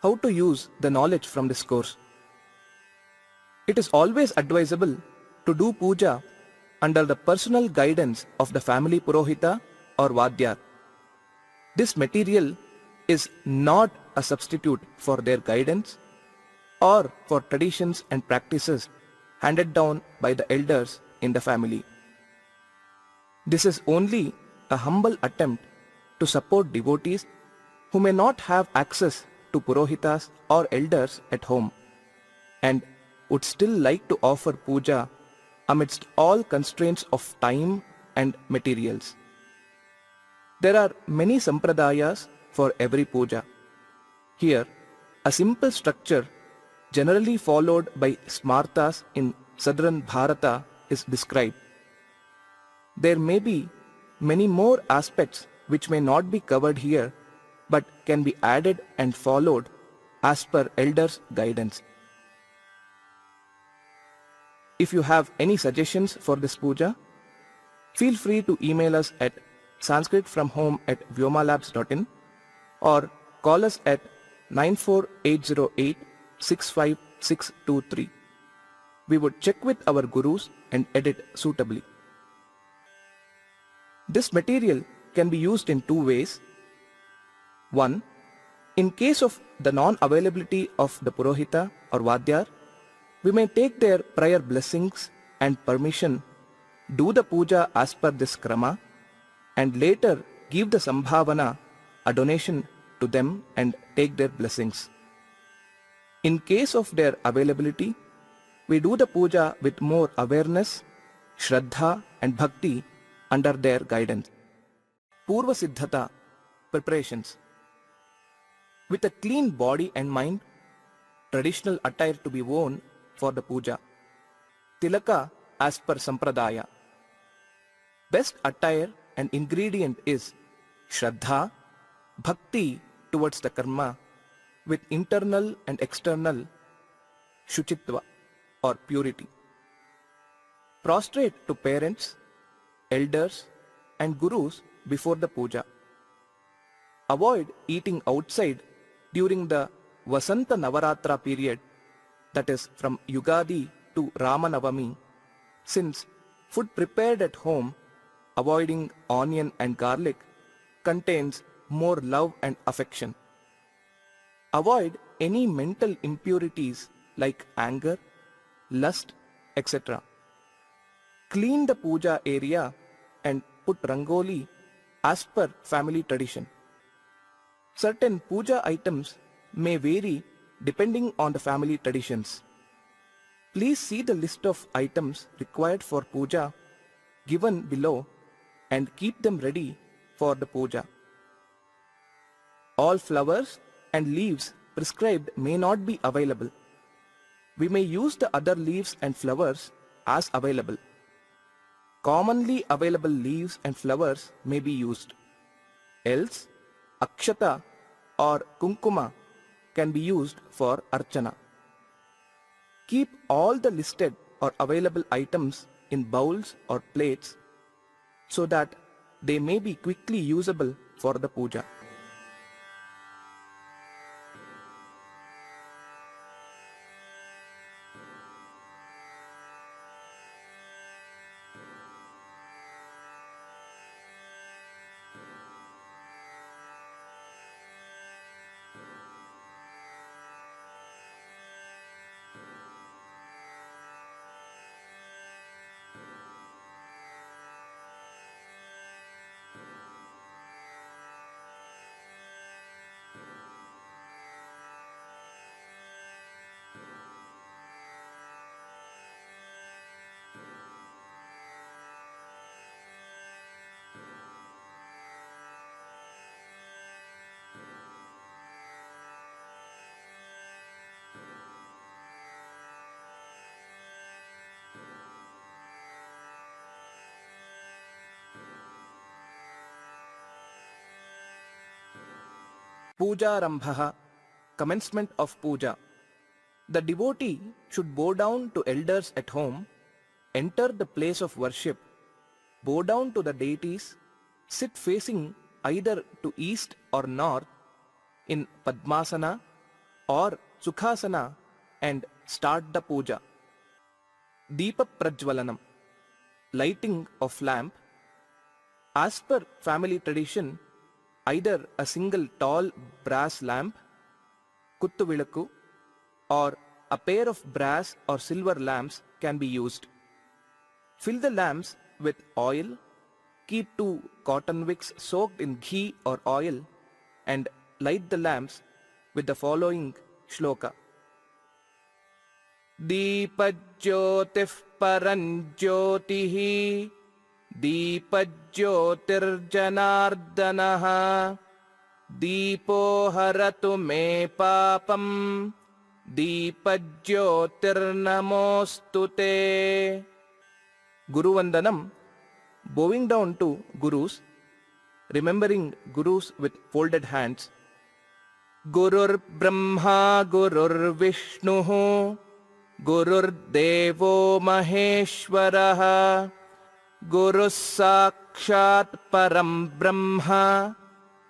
How to use the knowledge from this course. It is always advisable to do puja under the personal guidance of the family Purohita or Vadyar. This material is not a substitute for their guidance or for traditions and practices handed down by the elders in the family. This is only a humble attempt to support devotees who may not have access to Purohitas or elders at home and would still like to offer puja amidst all constraints of time and materials. There are many sampradayas for every puja. Here, a simple structure generally followed by smartas in southern Bharata is described. There may be many more aspects which may not be covered here but can be added and followed as per elders' guidance. If you have any suggestions for this puja, feel free to email us at sanskritfromhome@vyomalabs.in or call us at 94808-65623. We would check with our gurus and edit suitably. This material can be used in two ways. One, in case of the non-availability of the Purohita or Vadyar, we may take their prior blessings and permission, do the puja as per this krama, and later give the sambhavana, a donation, to them and take their blessings. In case of their availability, we do the puja with more awareness, shraddha and bhakti under their guidance. Purva Siddhata, preparations. With a clean body and mind, traditional attire to be worn for the puja. Tilaka as per sampradaya. Best attire and ingredient is shraddha, bhakti towards the karma with internal and external shuchitva or purity. Prostrate to parents, elders and gurus before the puja. Avoid eating outside during the Vasanta Navaratra period, that is from Yugadi to Ramanavami, since food prepared at home, avoiding onion and garlic, contains more love and affection. Avoid any mental impurities like anger, lust, etc. Clean the puja area and put rangoli as per family tradition. Certain puja items may vary depending on the family traditions. Please see the list of items required for puja given below and keep them ready for the puja. All flowers and leaves prescribed may not be available. We may use the other leaves and flowers as available. Commonly available leaves and flowers may be used. Else, akshata or kunkuma can be used for archana. Keep all the listed or available items in bowls or plates so that they may be quickly usable for the puja. Puja Rambhaha, commencement of puja. The devotee should bow down to elders at home, enter the place of worship, bow down to the deities, sit facing either to east or north in Padmasana, or Sukhasana and start the puja. Deepa Prajwalanam, lighting of lamp. As per family tradition, either a single tall brass lamp, Kuttu Vilakku, or a pair of brass or silver lamps can be used. Fill the lamps with oil, keep 2 cotton wicks soaked in ghee or oil, and light the lamps with the following shloka. Deepajyotif paranjyotihi Deepajyotirjanardanaha Deepo haratu me papam Deepajyotirnamostute. Guru Vandanam, bowing down to Gurus, remembering Gurus with folded hands. Gurur Brahma Gurur Vishnuhu Gurur Devo Maheshwaraha Guru Sakshat Param Brahma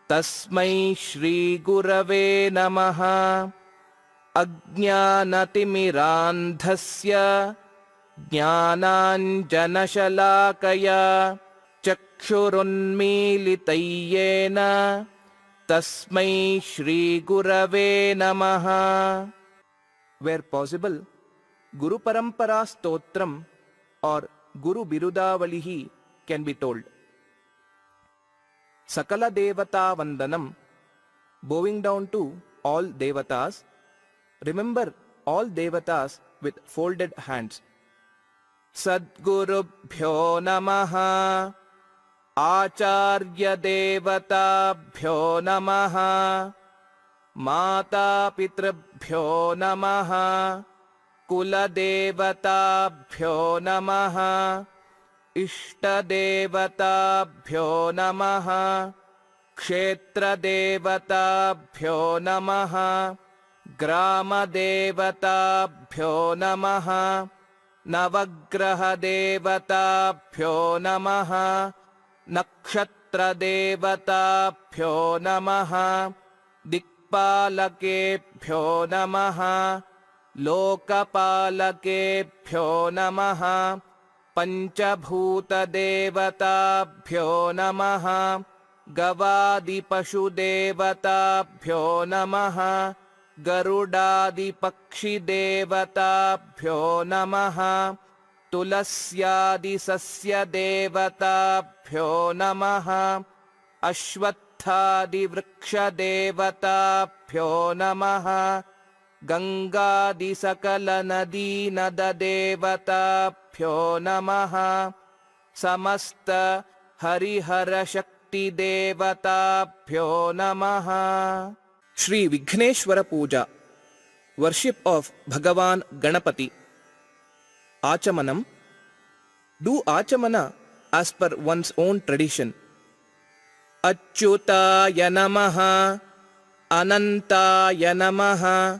Tasmai Shri Gurave Namaha. Ajnanatimmirandhasya Jnananjanashalakaya Chakshurunmilitayyena Tasmai Shri Gurave Namaha. Where possible, Guru Parampara Stotram or Guru Birudavalihi can be told. Sakala Devata Vandanam, bowing down to all Devatas. Remember all Devatas with folded hands. Sadgurubhyo Namaha Acharya Devatabhyo Namaha Mata Pitrabhyo Namaha Kula Devatabhyo Namaha Ishta Devatabhyo Namaha Kshetra Devatabhyo Namaha Grama Devatabhyo Namaha Navagraha Devatabhyo Namaha Nakshatra Devatabhyo Namaha Dikpalakebhyo Namaha Lokapalakebhyo Namaha Panchabhuta Devatabhyo Namaha Gavadipashu Devatabhyo Namaha Garudadi Pakshi Devatabhyo Namaha Tulasyadi Sasya Devatabhyo Namaha Ashwathadi Vriksha Devatabhyo Namaha Gangadi Sakala Nadi Nada Devatabhyo Namaha Samasta Harihara Shakti Devatabhyo Namaha. Shri Vigneshwara Puja, worship of Bhagavan Ganapati. Achamanam, do Achamana as per one's own tradition. Achyutaya Namaha, Anantaya Namaha,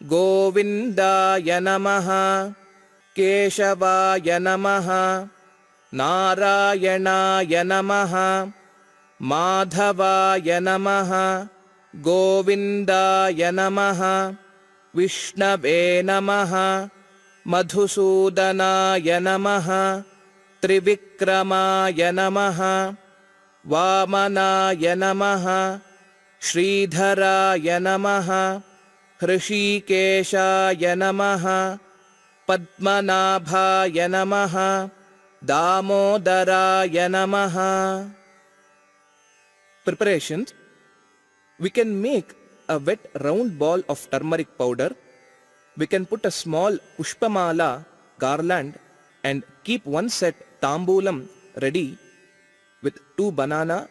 Govindaya Namaha, Keshavaya Namaha, Narayanaya Namaha, Madhavaya Namaha, Govindaya Namaha, Vishnave Namaha, Madhusudanaya Namaha, Trivikramaya Namaha, Vamanaya Namaha, Sridharaya Namaha, Hrishikeshaya Namaha, Padmanabhaya Namaha, Damodaraya Namaha. Preparations. We can make a wet round ball of turmeric powder. We can put a small pushpamala garland and keep one set tambulam ready with 2 banana,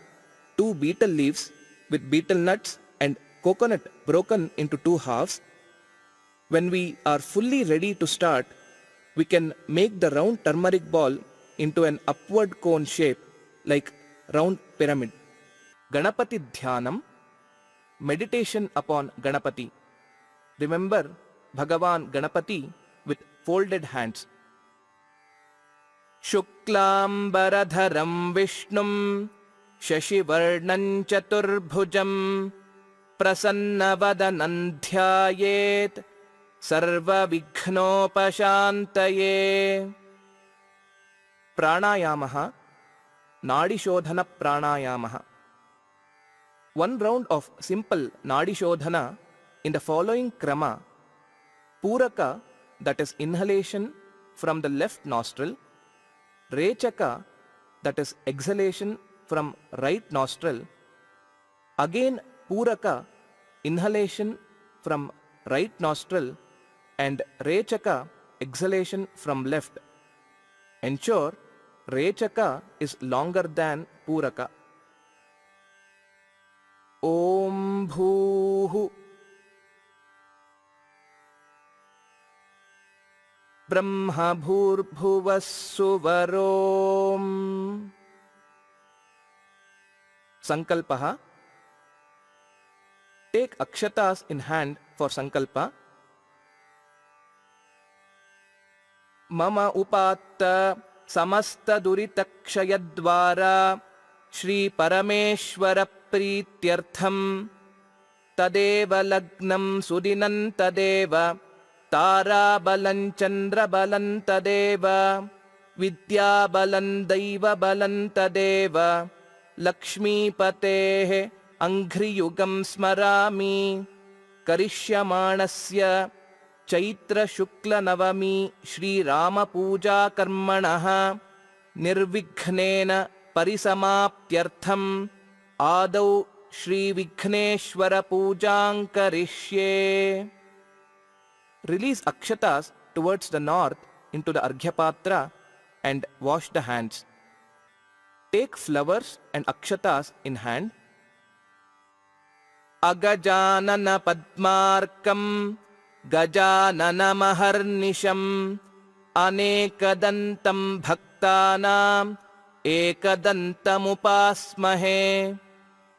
2 betel leaves with betel nuts and coconut broken into 2 halves. When we are fully ready to start, we can make the round turmeric ball into an upward cone shape like round pyramid. Ganapati Dhyanam, meditation upon Ganapati. Remember Bhagavan Ganapati with folded hands. Shuklambaradharam Vishnum Shashivarnam Chaturbhujam प्रसन्नवदनं ध्यायेत् सर्वविघ्नोपशान्तये. प्राणायामः नाडिशोधन प्राणायामः. One round of simple nadishodhana in the following krama: Puraka, that is inhalation from the left nostril; Rechaka, that is exhalation from right nostril; again Puraka, inhalation from right nostril, and Rechaka, exhalation from left. Ensure Rechaka is longer than Puraka. Om Bhuhu Brahma Bhurbhuvah Suvarom. Sankalpaha. Take akshatas in hand for sankalpa. Mama upatta samasta duritakshayadvara Shri Parameshwara प्रीत्यर्थं तदेव लग्नं सुदिनं तदेव ताराबलं चन्द्रबलं तदेव विद्याबलं दैवबलं तदेव लक्ष्मीपतेः अङ्घ्रियुगं स्मरामि. करिष्यमाणस्य चैत्रशुक्लनवमी श्रीरामपूजाकर्मणः निर्विघ्नेन परिसमाप्त्यर्थं आदौ श्री विघ्नेश्वर पूजां करिष्ये. Release akshatas towards the north into the arghya and wash the hands. Take flowers and akshatas in hand. Agajanana padmarkam gajanana maharnisham anekadantam bhaktanam ekadantamupasmahe.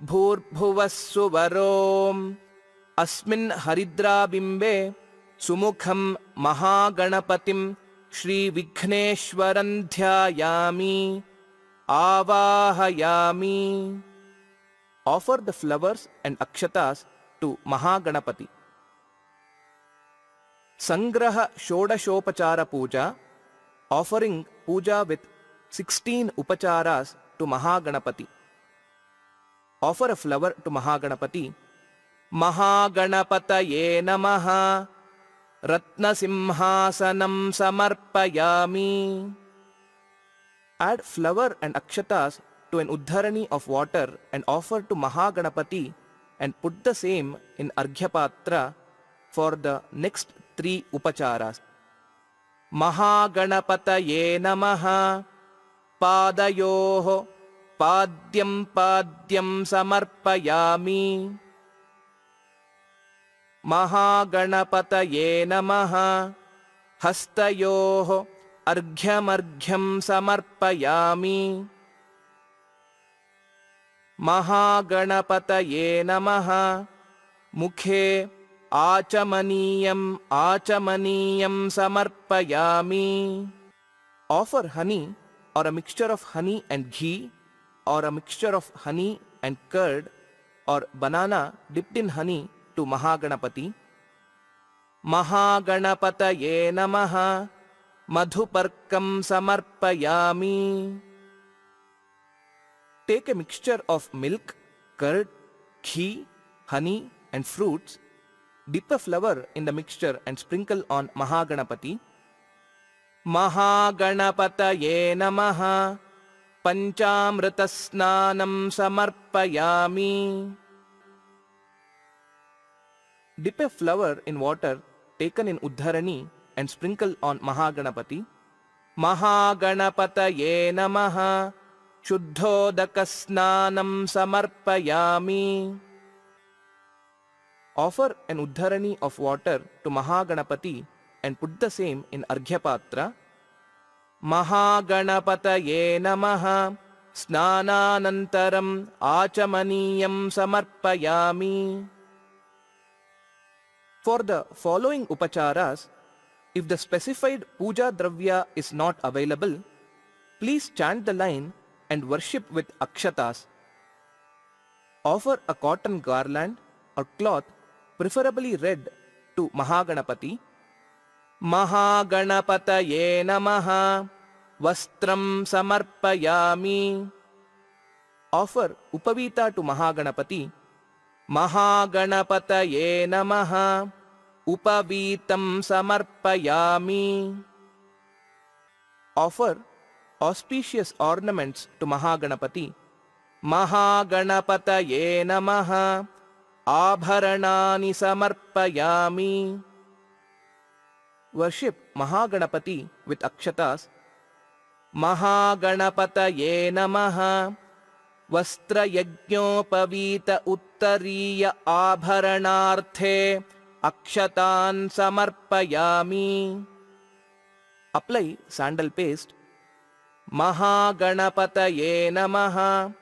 भूर्भुवः सुवरोम् अस्मिन् हरिद्राबिम्बे सुमुखं महागणपतिं श्रीविघ्नेश्वरं ध्यायामि आवाहयामि. Offer the flowers and akshatas to Mahaganapati. Sangraha Shodashopachara Puja. Offering puja with 16 upacharas to Mahaganapati. Offer a flower to Mahaganapati. Mahaganapataye namaha Ratnasimhasanam samarpayami. Add flower and akshatas to an uddharani of water and offer to Mahaganapati and put the same in Arghya for the next 3 upacharas. Mahaganapataye namaha Padayoho पाद्यं पाद्यं समर्पयामि. महागणपतये नमः हस्तयोः अर्घ्यमर्घ्यं समर्पयामि. महागणपतये नमः मुखे आचमनीयं आचमनीयं समर्पयामि. Offer honey or a mixture of honey and ghee, or a mixture of honey and curd or banana dipped in honey to Mahaganapati. Mahaganapataye namaha madhuparkam samarpayami. Take a mixture of milk, curd, ghee, honey and fruits. Dip a flower in the mixture and sprinkle on Mahaganapati. Mahaganapataye namaha Panchamritasnanam samarpayami. Dip a flower in water taken in uddharani and sprinkle on Mahaganapati. Mahaganapataye namaha Shuddhodakasnanam samarpayami. Offer an uddharani of water to Mahaganapati and put the same in Arghya. Mahaganapataye namaha Snananantaram Achamaniyam samarpayami. For the following upacharas, if the specified puja dravya is not available, please chant the line and worship with akshatas. Offer a cotton garland or cloth, preferably red, to Mahaganapati. Mahaganapataye Namaha Vastram Samarpayami. Offer Upavita to Mahaganapati. Mahaganapataye Namaha Upavitam Samarpayami. Offer auspicious ornaments to Mahaganapati. Mahaganapataye Namaha Abharanani Samarpayami. Worship Mahaganapati with akshatas. Mahaganapataye Namaha Vastra Yajñopavita Uttariya Abharanarthe Akshatan Samarpayami. Apply sandal paste. Mahaganapataye Namaha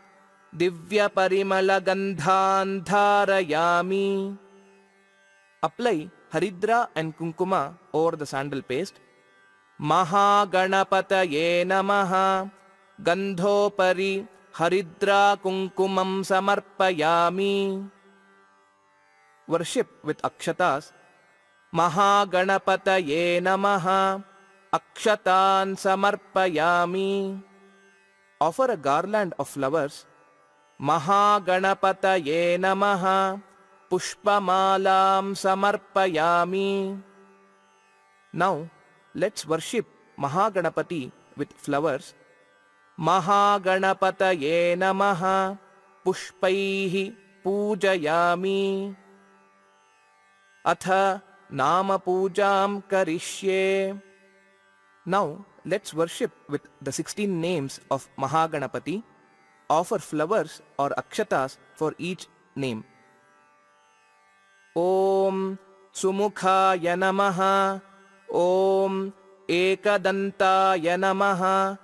Divya Parimala Gandhan Dharayami. Apply Haridra and Kunkuma over the sandal paste. Mahaganapataye Namaha Gandhopari Haridra Kunkumam Samarpayami. Worship with akshatas. Mahaganapataye Namaha Akshatan Samarpayami. Offer a garland of flowers. Mahaganapataye Namaha Pushpamalam Samarpayami. Now let's worship Mahaganapati with flowers. Mahaganapataye Namaha Pushpaihi Pujayami. Atha Nama Pujam Karishye. Now let's worship with the 16 names of Mahaganapati. Offer flowers or akshatas for each name. Om Sumukhaya Namaha. Om Ekadantaya Namaha.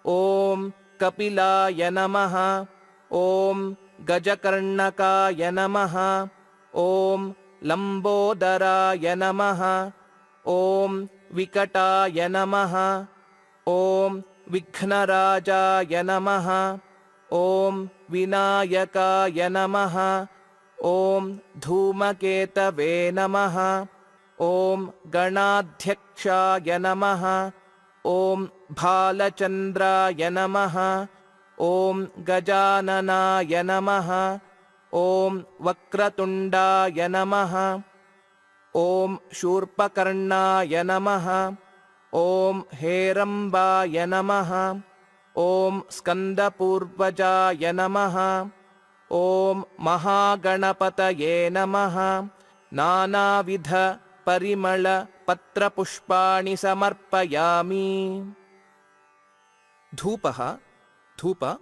Om Kapilaya Namaha. Om Gajakarnakaya Namaha. Om Lambodaraya Namaha. Om Vikataya Namaha. Om Vighnarajaya Namaha. Om Vinayakaya Namaha. Om Dhumaketave Namaha. Om Ganadhyakshaya Namaha. Om Bhalachandraya Namaha. Om Gajananaya Namaha. Om Vakratundaya Namaha. Om Shurpakarnaya Namaha. Om Herambaya Namaha. Om Skandapurvajaya Namaha. Om Mahaganapataye Namaha. Nanavidha Parimala Patra Pushpani Samarpayami. Dhupaha, Dhupa.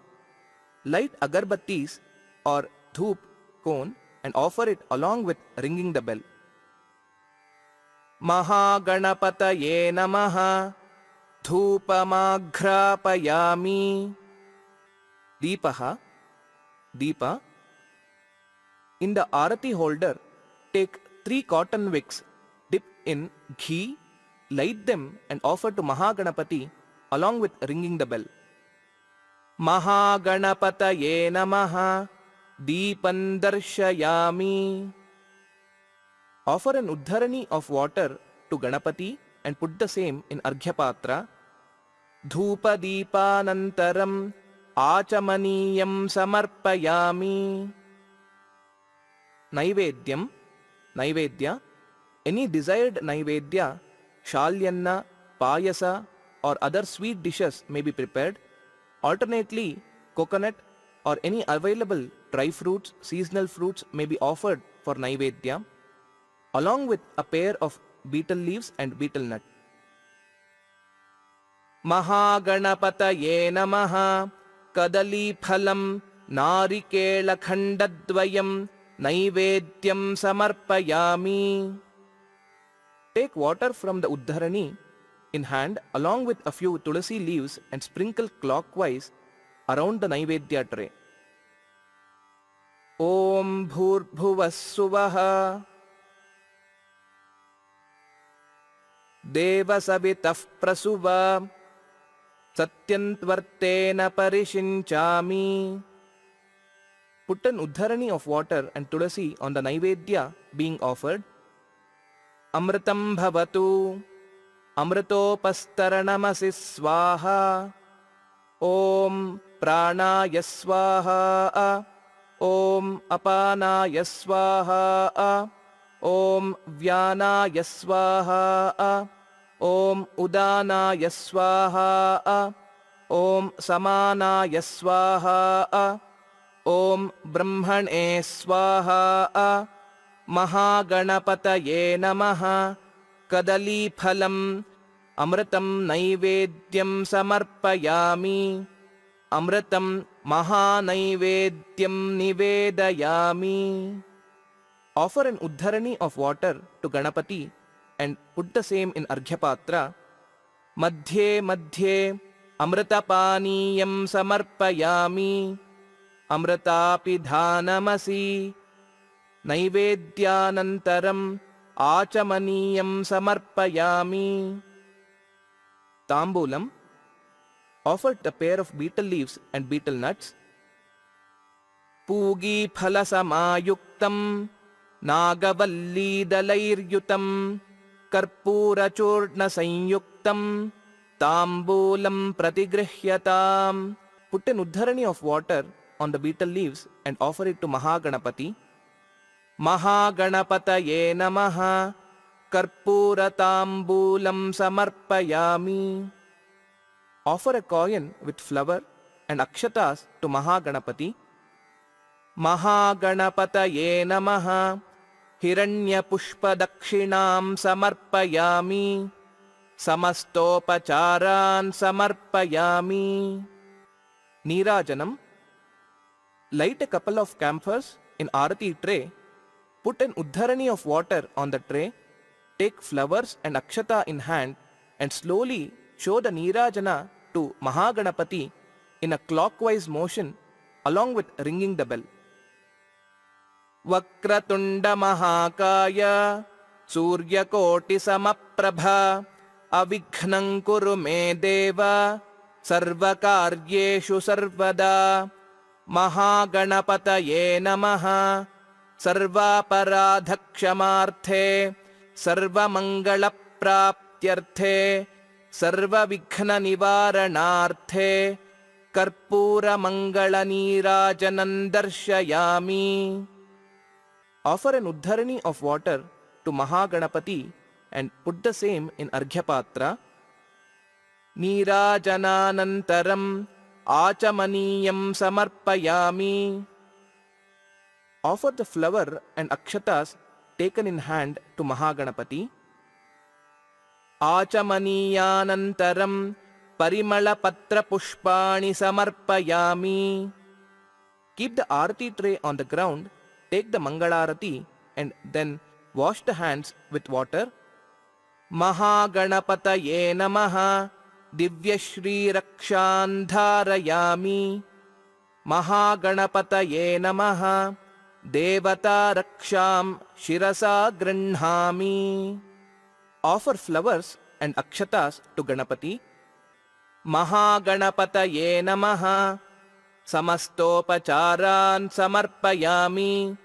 Light agarbattis or dhoop cone and offer it along with ringing the bell. Mahaganapataye Namaha Dhupamagrapayami. Deepaha, Deepa. In the arati holder, take 3 cotton wicks, dip in ghee, light them and offer to Mahaganapati along with ringing the bell. Mahaganapataye Namaha Deepan Darshayami. Offer an uddharani of water to Ganapati and put the same in Arghya-patra. Dhupa Deepanantaram Achamaniyam Samarpayami. Naivedyam, Naivedya. Any desired Naivedya, Shalyanna, Payasa or other sweet dishes may be prepared. Alternately, coconut or any available dry fruits, seasonal fruits may be offered for Naivedya, along with a pair of betel leaves and betel nut. Mahaganapataye Namaha Kadali Phalam Narikela Khandadvayam Naivedyam Samarpayami. Take water from the uddharani in hand along with a few tulasi leaves and sprinkle clockwise around the Naivedya tray. Om Bhurbhuvas Suvaha Devasavitah Prasuva Satyantvartena Parishinchami. put an uddharani of water and tulasi on the Naivedya being offered. Amritam bhavatu, amritopastaranamasi swaha, Om pranaya swaha, Om apanaya swaha, Om vyanaya swaha, Om udanaya swaha, Om samanaya swaha, Om brahmane swaha, Mahaganapataye namaha, Kadaliphalam, Amritam naivedyam samarpayami, Amritam mahanaivedyam nivedayami. Offer an uddharani of water to Ganapati and put the same in Arghya-patra. Madhye madhye amritapaniyam samarpayami, Amritapi dhanamasi, Naivedyanantaram achamaniyam samarpayami. Tambulam, offered a pair of betel leaves and betel nuts. Pugi phalasamayuktam Nagavalli dalairyutam Karpura churna sanyuktam Tambulam pratigrihyatam. Put an uddharani of water on the betel leaves and offer it to Mahaganapati. Mahaganapataye namaha, Karpura tambulam samarpayami. Offer a coin with flour and akshatas to Mahaganapati. Mahaganapataye namaha, Hiranya pushpa dakshinam samarpayami, Samastopacharan samarpayami. Neerajanam, light a couple of camphors in Arati tray, put an uddharani of water on the tray, take flowers and akshata in hand and slowly show the Neerajana to Mahaganapati in a clockwise motion along with ringing the bell. Vakratunda Mahakaya Suryakoti Samaprabha Avighnam Kuru Me Deva Sarvakaryeshu Sarvada Mahaganapataye namaha Sarvaparadhakshamarthe Sarvamangalapraptyarthe Sarvavighna nivaranarthe Karpura Mangala Neerajanan darshayami. Offer an uddharani of water to Mahaganapati and put the same in Arghya-patra. Neerajananantaram achamaniyam samarpayami. Offer the flower and akshatas taken in hand to Mahaganapati. Achamaniyanantaram parimala patra pushpani samarpayami. Keep the arati tray on the ground, take the mangalarati and then wash the hands with water. Mahaganapataye namaha Divyashri rakshan dharayami. Mahaganapataye namaha Devata raksham shirasa granhami. Offer flowers and akshatas to Ganapati. Mahaganapataye namaha Samastopacharan samarpayami.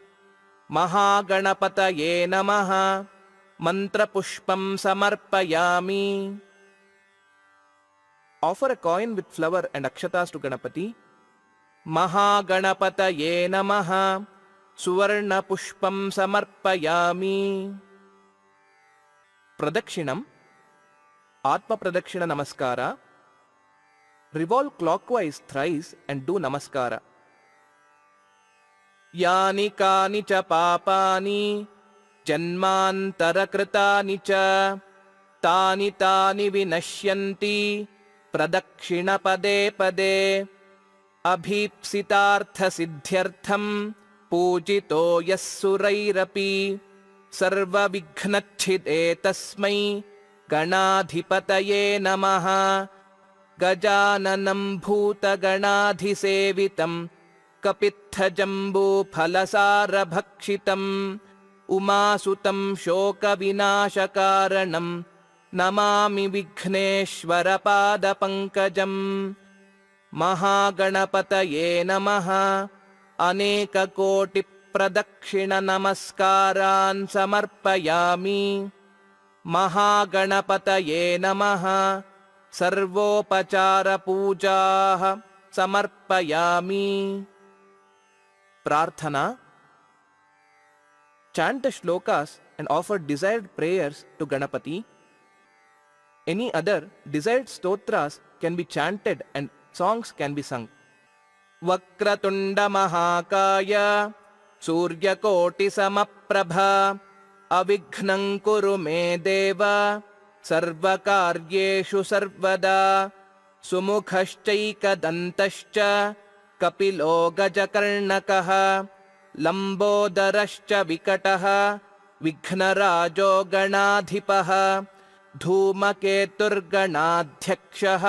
Mahaganapataye namaha Mantra pushpam samarpayami. Offer a coin with flower and akshatas to Ganapati. Mahaganapataye namaha Suvarna pushpam samarpayami. Pradakshinam, Atma Pradakshina Namaskara. Revolve clockwise thrice and do Namaskara. Yani kani cha papani Janmantara kritani cha Tani tani vinashyanti Pradakshina pade pade. Abhipsitartha siddhyartham Pujito yassurairapi Sarva vighnachhide tasmai Ganadhipataye namaha. Gajananam bhuta ganadhisevitam Kapitha jambu phalasara bhakshitam Umasutam shoka vinashakaranam Namami Vighneshwara pada pankajam. Mahaganapataye namaha अनेककोटिप्रदक्षिणनमस्कारान् समर्पयामि। महागणपतये नमः। सर्वोपचारपूजाः समर्पयामि। प्रार्थना. Chant the shlokas and offer desired prayers to Ganapati. Any other desired stotras can be chanted and songs can be sung. Vakratunda Mahakaya Suryakoti Samaprabha Avighnam Kuru Me Deva Sarvakaryeshu Sarvada Sumukhaschaika Dantascha Kapilo Gajakarnakaha लंबोदरश्च विकटः विघ्नराजो गणाधिपः धूमकेतुर्गणाध्यक्षः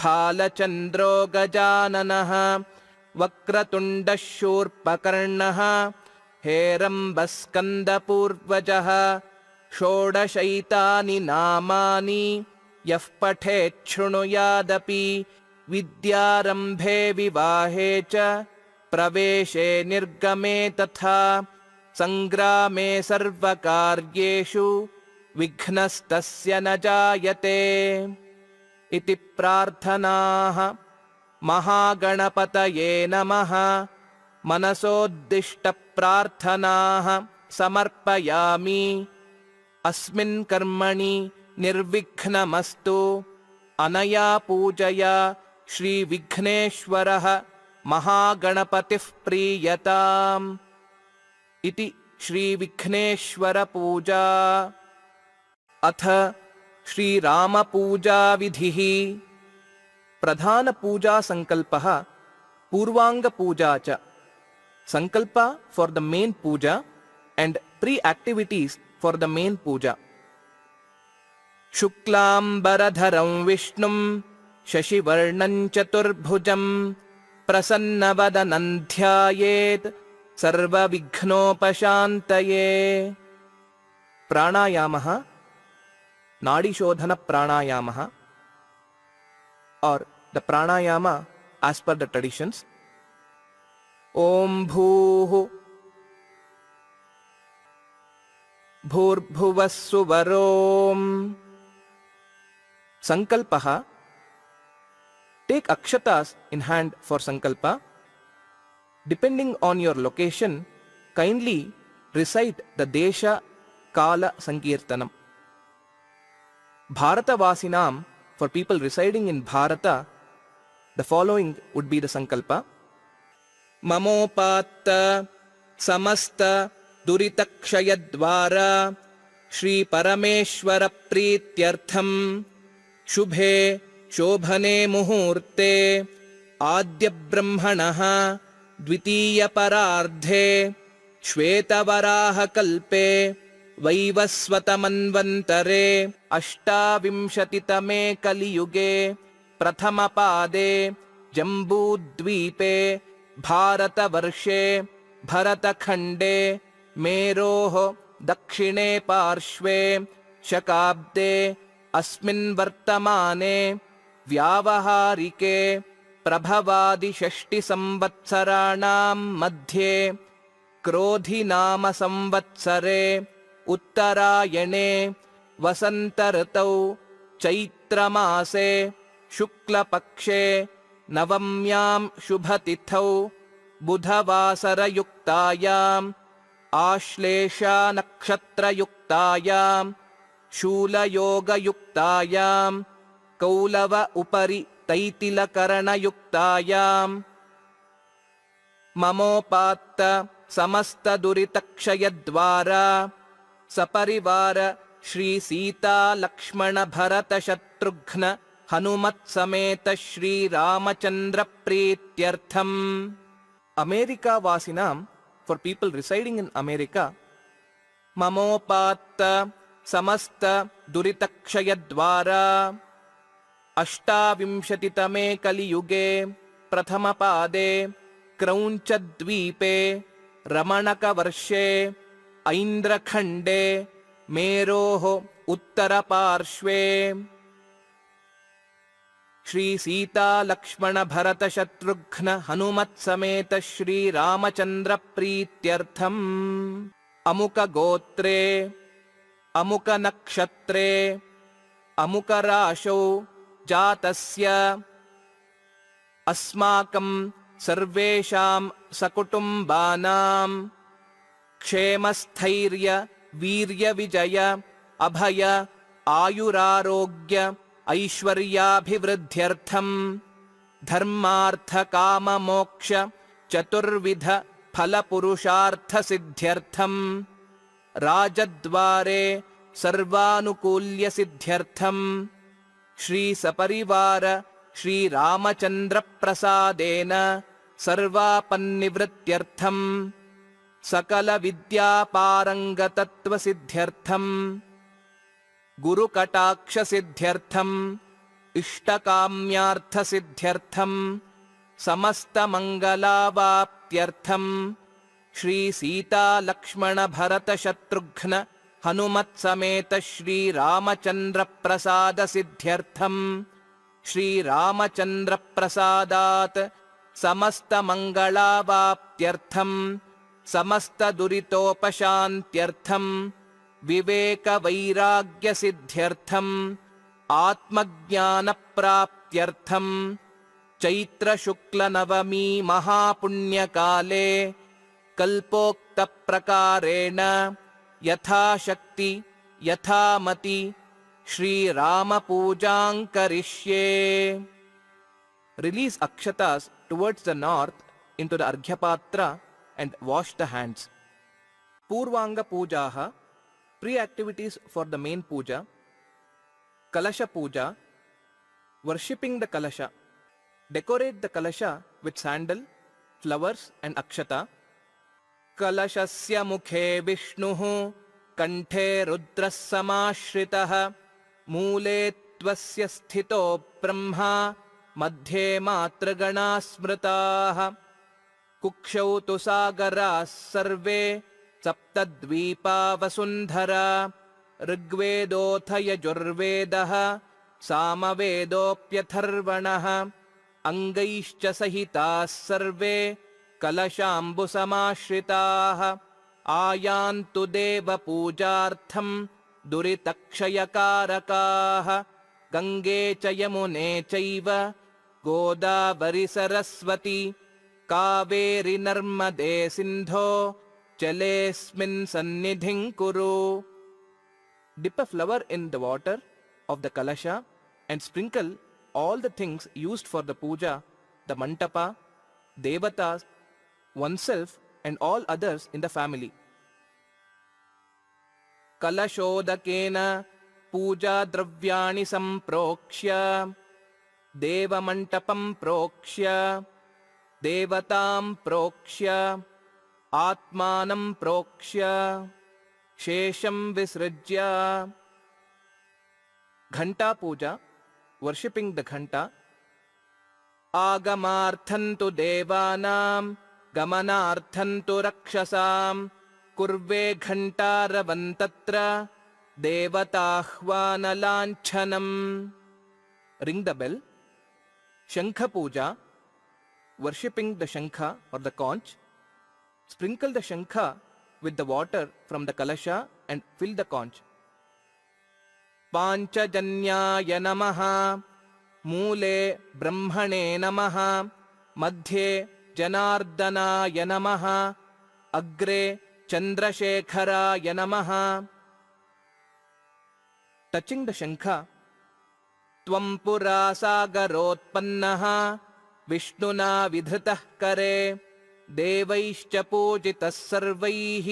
भालचन्द्रो गजाननः वक्रतुण्डः शूर्पकर्णः हेरम्बस्कन्दपूर्वजः षोडशैतानि नामानि यः पठेत् शृणुयादपि विद्यारम्भे विवाहे च प्रवेशे निर्गमे तथा संग्रामे सर्वकार्येषु विघ्नस्तस्य न जायते इति प्रार्थनाः। महागणपतये नमः। मनसोद्दिष्टप्रार्थनाः समर्पयामि। अस्मिन् कर्मणि निर्विघ्नमस्तु। अनया पूजया श्रीविघ्नेश्वरः महागणपतिः प्रीयताम् इति श्रीविघ्नेश्वरपूजा। अथ श्रीरामपूजाविधिः। प्रधानपूजासङ्कल्पः पूर्वाङ्गपूजा च। संकल्प for the main puja and pre-activities for the main puja. शुक्लाम्बरधरं विष्णुं शशिवर्णं चतुर्भुजं प्रसन्नवदनं ध्यायेत् सर्वविघ्नोपशान्तये। प्राणायामः नाडीशोधन प्राणायामः or the pranayama as per the traditions. Om Bhuh Bhurbhuvassuvarom. Sankalpaha. Take akshatas in hand for sankalpa. Depending on your location, kindly recite the Desha Kala Sankirtanam. Bharatavasinam, for people residing in Bharata, the following would be the sankalpa. Mamopatta samasta duritakshayadvara Shri Parameshwara Prityartham Shubhe शोभने मुहूर्ते आद्य ब्रह्मणः द्वितीय परार्धे श्वेतवराह कल्पे वैवस्वतमन्वन्तरे अष्टाविंशतितमे कलियुगे प्रथमपादे जम्बूद्वीपे भारतवर्षे भरतखण्डे मेरोः दक्षिणे पार्श्वे शकाब्दे अस्मिन् वर्तमाने व्यावहारिके प्रभवादिषष्टिसंवत्सराणां मध्ये क्रोधिनाम संवत्सरे उत्तरायणे वसन्तऋतौ चैत्रमासे शुक्लपक्षे नवम्यां शुभतिथौ बुधवासरयुक्तायाम् आश्लेषा नक्षत्रयुक्तायां शूलयोगयुक्तायां कौलव उपरि तैतिलकरणयुक्तायां ममोपात्त समस्तदुरितक्षयद्वारा सपरिवार श्री सीता लक्ष्मण भरत शत्रुघ्न हनुमत्समेत श्री रामचंद्र प्रीत्यर्थम्. अमेरिका वासिनां, for people residing in America, ममोपात्त समस्त दुरितक्षयद्वारा अष्टाविंशतितमे कलियुगे प्रथमपादे क्रौञ्चद्वीपे रमणकवर्षे ऐन्द्रखण्डे मेरोः उत्तरपार्श्वे श्री सीता लक्ष्मण भरत शत्रुघ्न हनुमत् समेत श्री रामचंद्र प्रीत्यर्थम अमुक गोत्रे अमुक नक्षत्रे अमुक राशौ जातस्य अस्माकं सर्वेषां सकुटुम्बानां क्षेमस्थैर्य वीर्य विजय अभय आयुरारोग्य ऐश्वर्याभिवृद्ध्यर्थं धर्मार्थ काम मोक्ष चतुर्विध फलपुरुषार्थ सिद्ध्यर्थं राजद्वारे सर्वानुकूल्य सिद्ध्यर्थं श्री सपरिवार श्री रामचंद्र प्रसादेन सर्वापन्निवृत्त्यर्थं सकल विद्यापारंगतत्व सिद्ध्यर्थं गुरुकटाक्ष सिद्ध्यर्थं इष्टकाम्यार्थ सिद्ध्यर्थं समस्त मंगलावाप्त्यर्थं श्री सीता लक्ष्मण भरत शत्रुघ्न हनुमत् समेत श्री रामचंद्र प्रसाद सिद्ध्यर्थं श्री रामचंद्र प्रसादात् समस्त मंगलावाप्त्यर्थं समस्त दुरितोपशान्त्यर्थं विवेक वैराग्य सिद्ध्यर्थं आत्मज्ञान प्राप्त्यर्थं चैत्र शुक्ल नवमी महापुण्यकाले कल्पोक्त प्रकारेण यथाशक्ति यथामति श्री राम पूजां करिष्ये. Release akshatas towards the north into the arghya and wash the hands. Purvanga pujaha, pre-activities for the main puja. Kalasha puja, worshipping the kalasha. Decorate the kalasha with sandal, flowers and akshata. Kalashasya mukhe Vishnuhu, kanthe rudras samashritah, मूले त्वस्य स्थितो ब्रह्मा मध्ये मातृगणा स्मृताः कुक्षौ तु सागराः सर्वे सप्तद्वीपा वसुन्धरा ऋग्वेदोऽथ यजुर्वेदः सामवेदोऽप्यथर्वणः अङ्गैश्च सहिताः सर्वे कलशाम्बुसमाश्रिताः आयान्तु देवपूजार्थं दुरितक्षयकारकाः गंगे च यमुने चैव गोदावरी सरस्वती कावेरी नर्मदे सिन्धो जलेऽस्मिन् सन्निधिं कुरु. Dip a flower in the water of the kalasha and sprinkle all the things used for the puja, the mantapa, devatas, oneself and all others in the family. कलशोदकेन पूजा द्रव्याणि संप्रोक्ष्य देवमण्टपं प्रोक्ष्य देवतां प्रोक्ष्य आत्मानं प्रोक्ष्य शेषं विसृज्य. घंटा पूजा, worshipping the घंटा. आगमार्थं तु देवानां गमनार्थं तु रक्षसां कुर्वे घंटारवन्तत्र देवताह्वानलाञ्छनम्. Ring the bell. Shankha puja, worshipping the shankha or the conch. Sprinkle the shankha with the water from the kalasha and fill the conch. Panchajanyaya namaha, मूले ब्रह्मणे नमः, मध्ये जनार्दनाय नमः, अग्रे चंद्रशेखराय नमः. Touching the shankha, त्वं पुरा सागरोत्पन्नः विष्णुना विधृतः करे देवैश्च पूजितः सर्वैः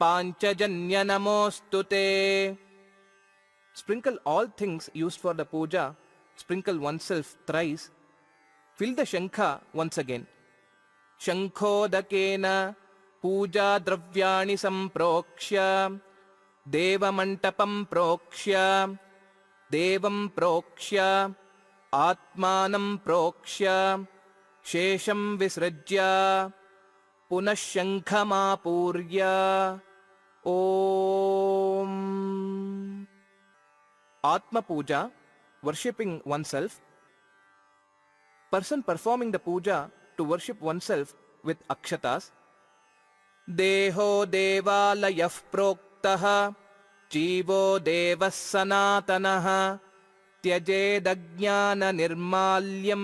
पांचजन्य नमोऽस्तु ते. Sprinkle all things used for the puja. Sprinkle oneself thrice. Fill the shankha once again. Shankhodakena पूजा द्रव्याणि संप्रोक्ष्य देवमण्टपं प्रोक्ष्य देवं प्रोक्ष्य आत्मानं प्रोक्ष्य शेषं विसृज्य पुनः शङ्खमापूर्य ओम. Atma puja, worshipping oneself. Person performing the puja to worship oneself with akshatas. Deho devalayah proktah जीवो देवः सनातनः त्यजेदज्ञान निर्माल्यं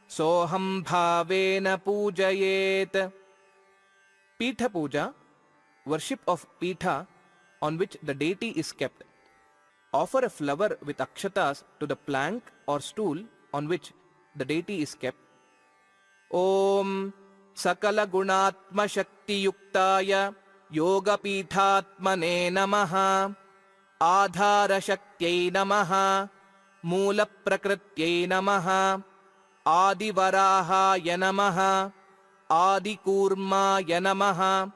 सोहं भावेन पूजयेत. Pitha puja, worship of Pitha on which the deity is kept. Offer a flower with akshatas to the plank or stool on which the deity is kept. Om Sakala Gunatma Shakti Yuktaya Yoga Pithatmane Namaha Adhara Shaktye Namaha Moola Prakritye Namaha Adivarahaya Namaha Adikurmaya Namaha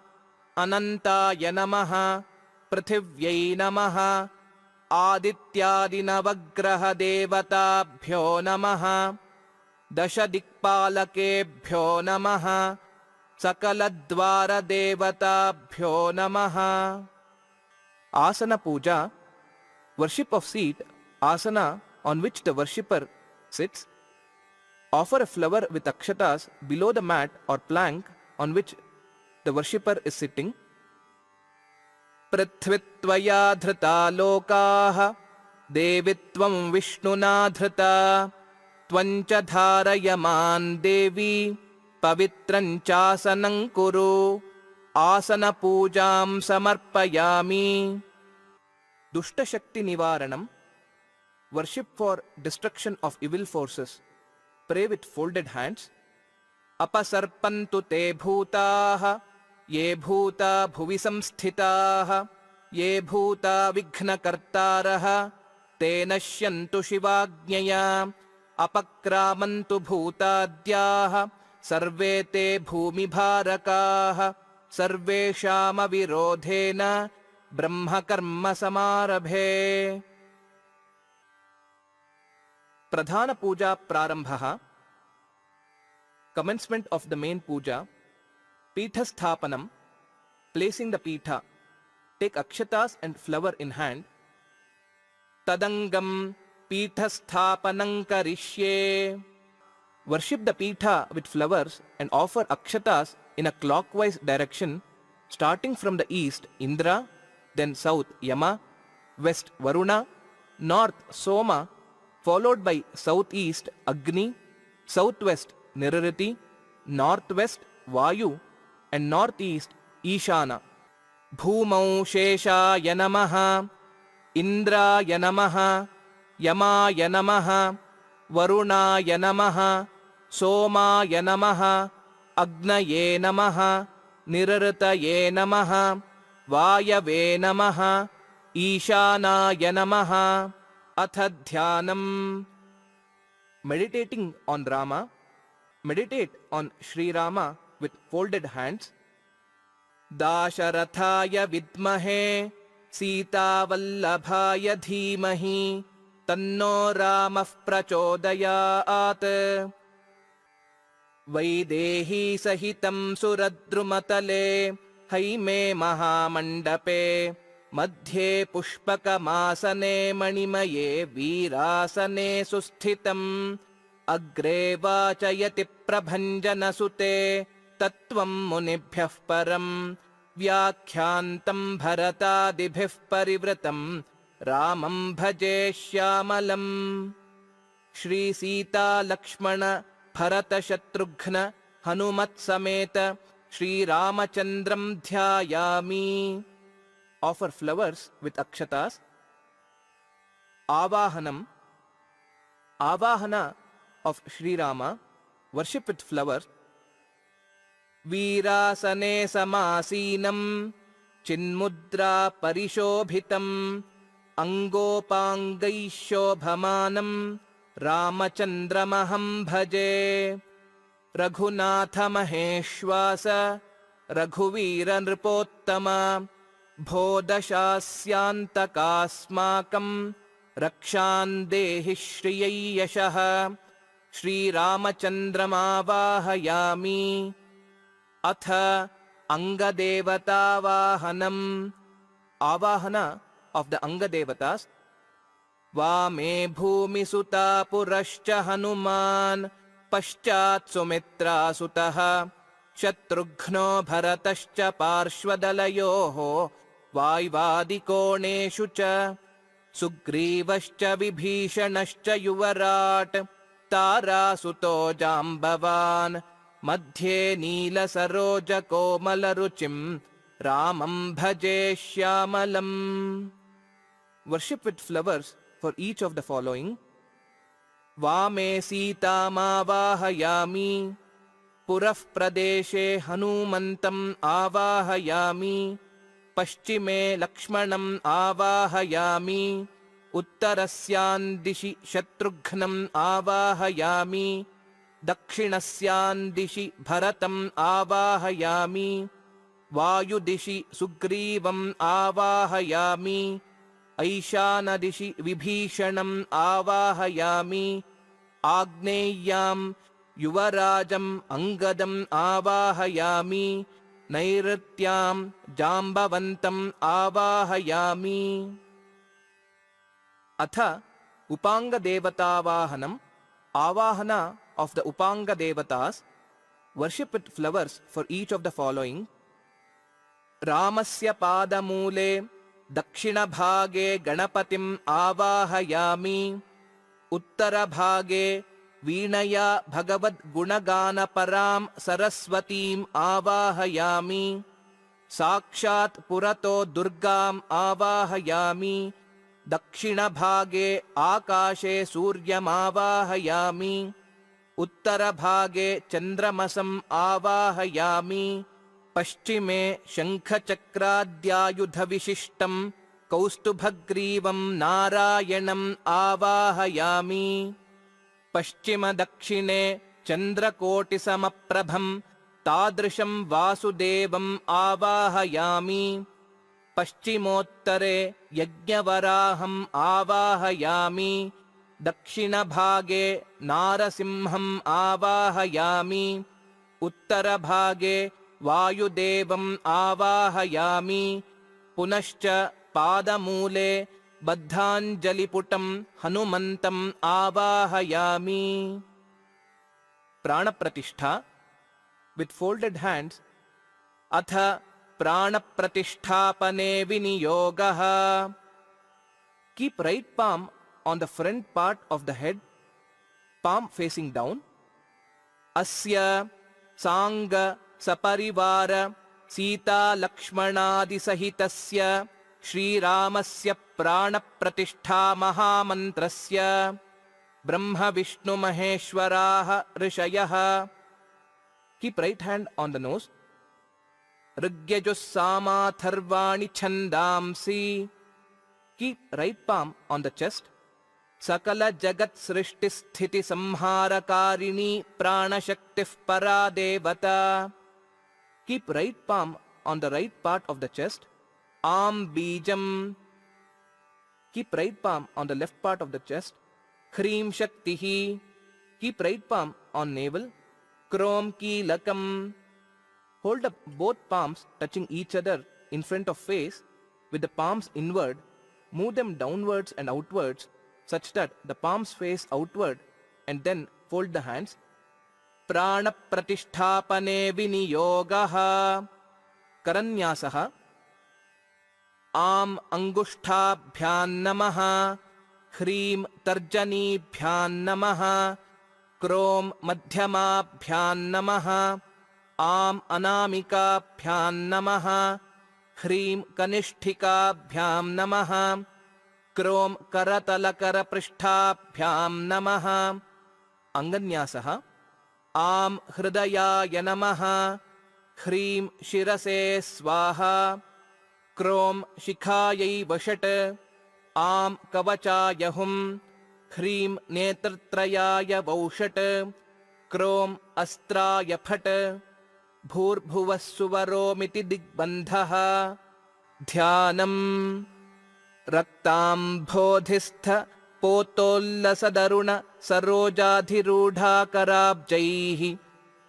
Anantaya Namaha Prithivye Namaha आदित्यादिनवग्रह देवताभ्यो नमः दशदिक्पालकेभ्यो नमः सकलद्वारदेवताभ्यो नमः. Asana puja, worship of seat, asana on which the worshipper sits. Offer a flower with akshatas below the mat or plank on which the worshipper is sitting. पृथ्वीत्वया धृता लोकाः देवित्वं विष्णुना धृता त्वं च धारयमान् देवी पवित्रं चासनं कुरु आसनपूजां समर्पयामि. दुष्ट शक्ति निवारणम, worship for destruction of evil forces. Pray with folded hands. अपसर्पन्तु ते भूताः ये भूता भुवि संस्थिताः ये भूता विघ्नकर्तारः ते नश्यन्तु शिवाज्ञया अपक्रामन्तु भूताद्याः सर्वे ते भूमिभारकाः सर्वेषामविरोधेन ब्रह्मकर्म समारभे. प्रधान पूजा प्रारंभः. Commencement of the main puja. Pithasthapanam, placing the pitha. Take akshatas and flower in hand. Tadangam pithasthapanam karishye. Worship the pitha with flowers and offer akshatas in a clockwise direction, starting from the east Indra, then south Yama, west Varuna, north Soma, followed by southeast Agni, southwest Nirriti, northwest Vayu, and northeast Ishana. Bhumau Sheshaya Namaha, Indraya Namaha, Yamaya Namaha, Varunaya Namaha, Somaya Namaha, Agnaye Namaha, Nirritaye Namaha, Vayave Namaha, Ishanaya Namaha. Atha Dhyanam. Meditating on Rama. Meditate on Sri Rama with folded hands. Dasharathaya vidmahe Sitavallabhaya dhimahi Tanno Ramah prachodayat. Vaidehi sahitam suradrumatale Haime mahamandape Madhye pushpakamasane Manimaye virasane sussthitam अग्रे वाचयति प्रभञ्जनसुते तत्त्वं मुनिभ्यः परं व्याख्यान्तं भरतादिभिः परिवृतं रामं भजे श्यामलम्. श्री सीता लक्ष्मण भरत शत्रुघ्न हनुमत् समेत श्रीरामचन्द्रं ध्यायामि. Offer flowers with akshatas. Avahanam. Avahana of Sri Rama, worship with flowers. Virasane samasinam chinmudra parishobhitam angopangaishobhamanam ramachandramaham bhaje. Raghunatha maheshwasa Raghuvira nripottama bodashasyantakasmakam Rakshan dehi shriyai yashah Shri Ramachandramavahayami. Atha Angadevata Avahana of the Angadevatas. Vame bhumi suta purascha Hanuman पश्चात् सुमित्रासुतः शत्रुघ्नो भरतश्च पार्श्वदलयोः वाय्वादिकोणेषु च सुग्रीवश्च विभीषणश्च युवराट् तारासुतो जाम्बवान् मध्ये नीलसरोजकोमलरुचिं रामं भजे श्यामलम्. Worship with flowers for each of the following. वामे सीतामावाहयामि, पुरः प्रदेशे हनूमन्तम् आवाहयामि, पश्चिमे लक्ष्मणम् आवाहयामि, उत्तरस्यां दिशि शत्रुघ्नम् आवाहयामि, दक्षिणस्यां दिशि भरतम् आवाहयामि, वायुदिशि सुग्रीवम् आवाहयामि, ऐशानदिशि विभीषणम् आवाहयामि, आग्नेय्यां युवराजम् अंगदम् आवाहयामि, नैऋत्यां जाम्बवन्तम् आवाहयामि. अथ उपांगदेवतावाहनम्. Avahana of the Upanga Devatas. Worship with flowers for each of the following. Ramasya Padamule Dakshinabhage Ganapatim Avahayami, Uttarabhage Veenaya Bhagavad Gunagana Param Saraswatim Avahayami, Sakshat Purato Durgam Avahayami, दक्षिणभागे आकाशे सूर्यमावाहयामि, उत्तरभागे चन्द्रमसम् आवाहयामि, पश्चिमे शङ्खचक्राद्यायुधविशिष्टम् कौस्तुभग्रीवम् नारायणम् आवाहयामि, पश्चिमदक्षिणे चन्द्रकोटिसमप्रभम् तादृशम् वासुदेवम् आवाहयामि, पश्चिमोत्तरे यज्ञवराहम् आवाहयामि, दक्षिणभागे नारसिंहम् आवाहयामि, उत्तरभागे वायुदेवम् आवाहयामि, पुनश्च पादमूले बद्धाञ्जलिपुटम् हनुमन्तम् आवाहयामि. प्राणप्रतिष्ठा. With folded hands. अथ प्राणप्रतिष्ठापने विनियोगः. Keep right palm on the front part of the head, palm facing down. Asya Sanga Saparivar Sita Lakshmanadi Sahitasya Shri Ramasya Pranapratishtha Mahamantrasya Brahma Vishnu Maheshwaraha Rishayaha. Keep right hand on the nose. Rigyajus Tharvani Chandamsi. Keep right palm on the chest. Sakala Jagat Srishti Sthiti Samharakarini Pranashaktif Paradevata. Keep right palm on the right part of the chest. Am Bijam. Keep right palm on the left part of the chest. Khreem Shaktihi. Keep right palm on navel. Krom Kilakam. Hold up both palms touching each other in front of face with the palms inward. Move them downwards and outwards such that the palms face outward and then fold the hands. Prana pratisthapane viniyogaha. Karanyasaha. Am angushtabhyan namaha. Khreem tarjanibhyan namaha. Krom madhyamabhyan namaha. Am anamikabhyan namaha. Khreem kanishthikabhyam namaha. Krom karatalakaraprishtabhyam namaha. Anganyasaha. Am hridayaya namaha. Khreem shirase swaha. Krom shikhayai vashat. Am kavachayahum. Khreem netratrayaya vaushat. Krom astraya phat. भूर्भुवस्सुवरोमिति दिग्बन्धः. ध्यानम्. रक्ताम्भोधिस्थ पोतोल्लसदरुण सरोजाधिरूढाकराब्जैः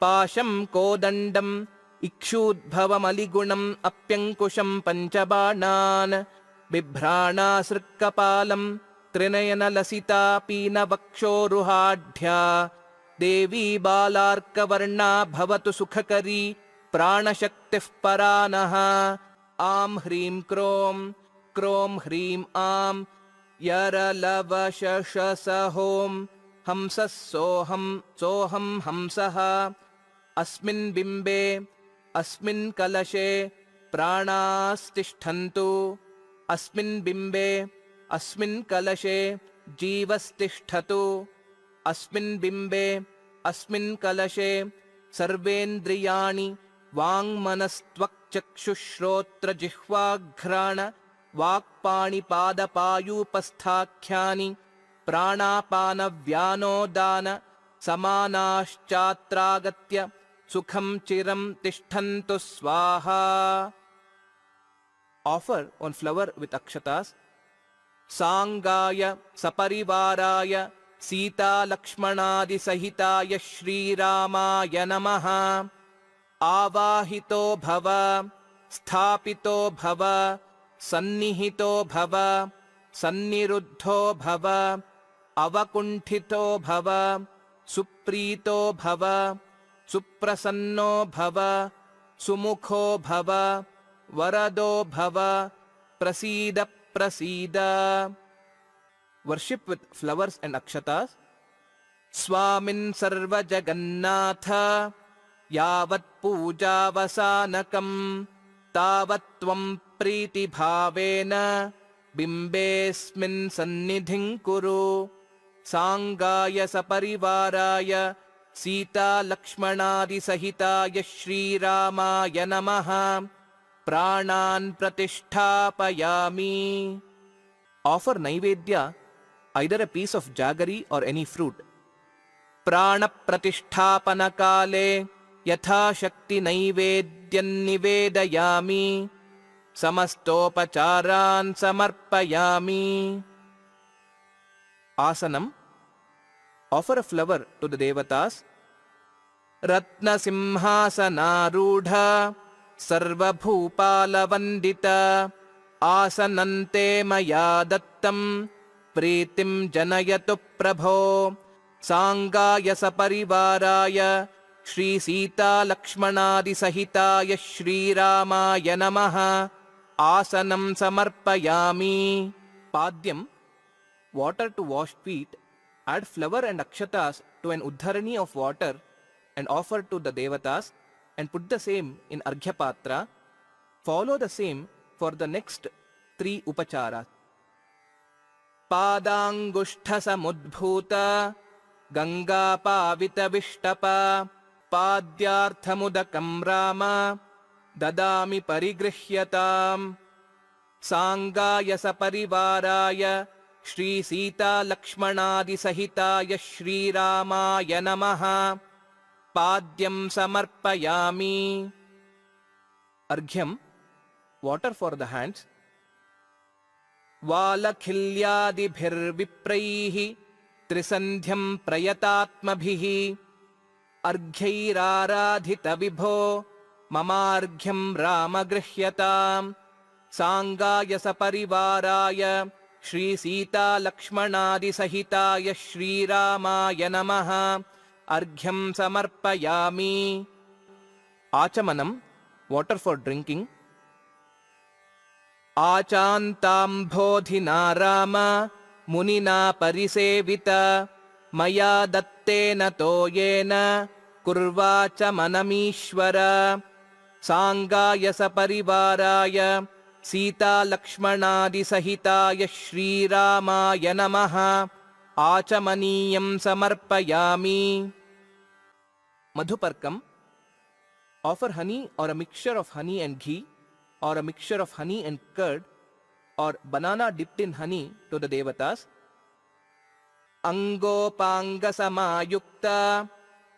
पाशं कोदण्डम् इक्षूद्भवमलिगुणम् अप्यङ्कुशम् पञ्चबाणान् बिभ्राणासृक्कपालम् त्रिनयनलसिता पीनवक्षोरुहाढ्या देवी बालार्कवर्णा भवतु सुखकरी प्राणशक्तिः परा नः। आं ह्रीं क्रों क्रों ह्रीं आं यरलवशषसहों हंसः सोऽहं सोऽहं हंसः। अस्मिन् बिम्बे अस्मिन् कलशे प्राणास्तिष्ठन्तु। अस्मिन् बिम्बे अस्मिन् कलशे जीवस्तिष्ठतु। अस्मिन् बिम्बे अस्मिन् कलशे सर्वेन्द्रियाणि वाङ्मनस्त्वक्चक्षुश्रोत्रजिह्वाघ्राण वाक्पाणिपादपायूपस्थाख्यानि प्राणापानव्यानोदान समानाश्चात्रागत्य सुखं चिरं तिष्ठन्तु स्वाहा. Offer one flower with akshatas. Sangaya saparivaraya Sita Lakshmanadi Sahitaya Shri Ramaya Namaha. Avahito bhava Sthapito bhava Sannihito bhava Sanniruddho bhava Avakunthito bhava Suprito bhava Suprasanno bhava Sumukho bhava Varado bhava Prasida Prasida. Worship with flowers and akshatas. Swamin Sarva Jagannatha Yavat Puja Vasanakam Tavat Tvam Priti Bhavena Bimbesmin Sannidhin Kuru. Sangaya Saparivaraya Sita Lakshmanadi Sahitaya Shri Ramaya Namaha. Pranan Pratisthapayami. Offer Naivedya, either a piece of jaggery or any fruit. Prana Pratisthapana Kale Yatha Shakti Naivedyan Nivedayami. Samastopacharan Samarpayami. Asanam. Offer a flower to the Devatas. Ratna Simhasanarudha Sarvabhupala-vandita Asanante maya dattam Pritim janayatu prabho. Sangaya saparivaraya Shri Sita Lakshmanadi Sahitaya Shri Ramaya Namaha. Asanam samarpayami. Padyam, water to wash feet. Add flower and akshatas to an uddharani of water and offer to the devatas, and put the same in Arghya Patra. Follow the same for the next 3 upacharas. Padangushta samudbhuta Ganga pavita vishtapa Padyarthamudakam Rama Dadami parigrihyatam. Sangaya saparivaraya Shri Sita Lakshmanadi Sahitaya Shri Ramaya Namaha. Padyam samarpayami. Arghyam, water for the hands. Valakhilyaadibhirvipraihi Trisandhyam prayatatmabhihi Arghyairaradhita vibho Mamarghyam ramagrihyatam. Sangaya saparivaraya Shri Sita Lakshmanadi Sahitaya Shri Ramaya Namaha. Arghyam samarpayami. Achamanam, water for drinking. Achantam-bodhina Rama Munina parisevita Maya dattena toyena Kurvacha manamishvara. Sangaya saparivaraya Sita Lakshmanadi Sahitaya Shri Ramaya Namaha. Achamaniyam samarpayami. Madhuparkam, offer honey or a mixture of honey and ghee, or a mixture of honey and curd, or banana dipped in honey to the devatas. Angopanga samayukta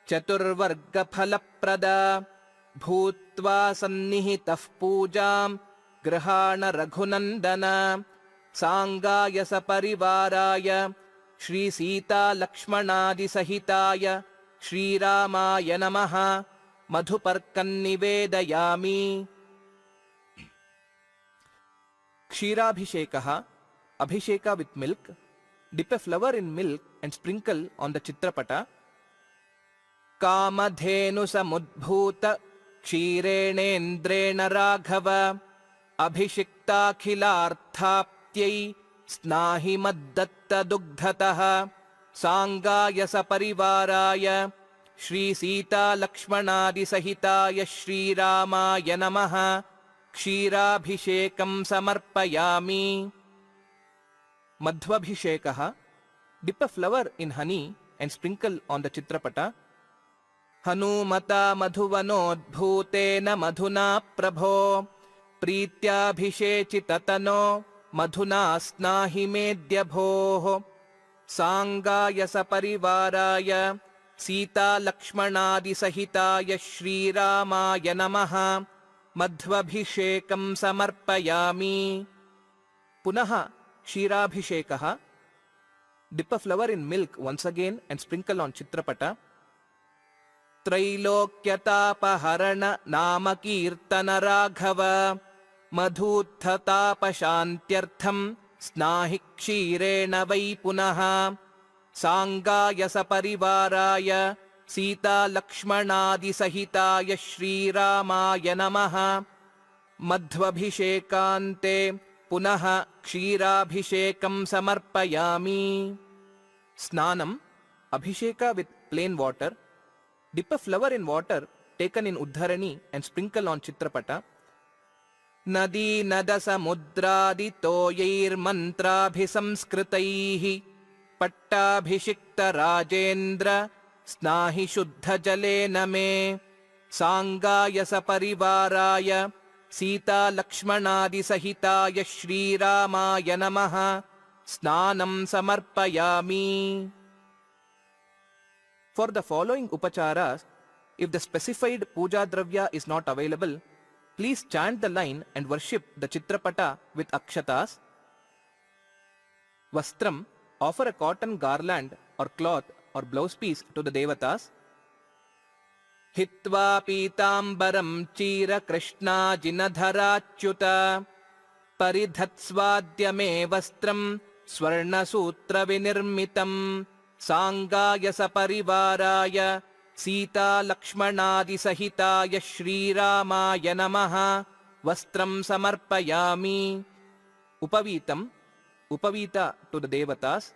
Chaturvarga phalaprada Bhutva sannihitah pujam Grahana raghunandana. Sangaya saparivaraya Shri Sita Lakshmanadi Sahitaya Shri Ramaya Namaha. Madhuparkan nivedayami. Kshirabhishekaha, abhisheka with milk. Dip a flower in milk and sprinkle on the chitrapata. कामधेनुसमुद्भूत क्षीरेणेन्द्रेण Raghava अभिषिक्ताखिलार्थाप्त्यै स्नाहि मद्दत्तदुग्धतः सांगाय सपरिवाराय श्रीसीतालक्ष्मणादिसहिताय श्रीरामाय नमः क्षीराभिषेकं समर्पयामि. Madhvabhishekah. Dip a flower in honey and sprinkle on the Chitrapata. Hanumata madhuvanodbhutena madhuna prabho prityabhishechitatano madhuna snahi medyabhoh Sangaya saparivaraya Sita Lakshmanadi Sahitaya Shri Ramaya Namaha Madhvabhishekam Samarpayami. Punaha Kshirabhishekah. Dip a flower in milk once again and sprinkle on Chitrapata. Trailokyatapaharana Namakirtana Raghava Madhuthatapashantyartham Snahi Kshirena Vai Punaha Sangaya Saparivaraya Sita Lakshmanadi Sahitaya Shri Ramaya Namaha Madhvabhishekante Punaha Kshirabhishekam Samarpayami. Snanam, Abhisheka with plain water. Dip a flower in water taken in Uddharani and sprinkle on Chitrapata. Nadi nadasa mudradi toyair mantrabhisamskritaihi pattabhishikta rajendra snahi shuddha jalena me sangaya saparivaraya Sita Lakshmanadi Sahitaya Shri Ramaya Namaha Snanam Samarpayami. For the following upacharas, if the specified puja dravya is not available, please chant the line and worship the Chitrapata with akshatas. Vastram, offer a cotton garland or cloth or blouse piece to the devatas. Hitva Pitambaram Chira Krishna Jinadharachyuta Paridhatsvadyame Vastram Swarna Sutra Vinirmitam Sangaya Saparivaraya Sita Lakshmanadi Sahitaya Shri Ramaya Namaha Vastram Samarpayami. Upavitam, Upavita to the Devatas.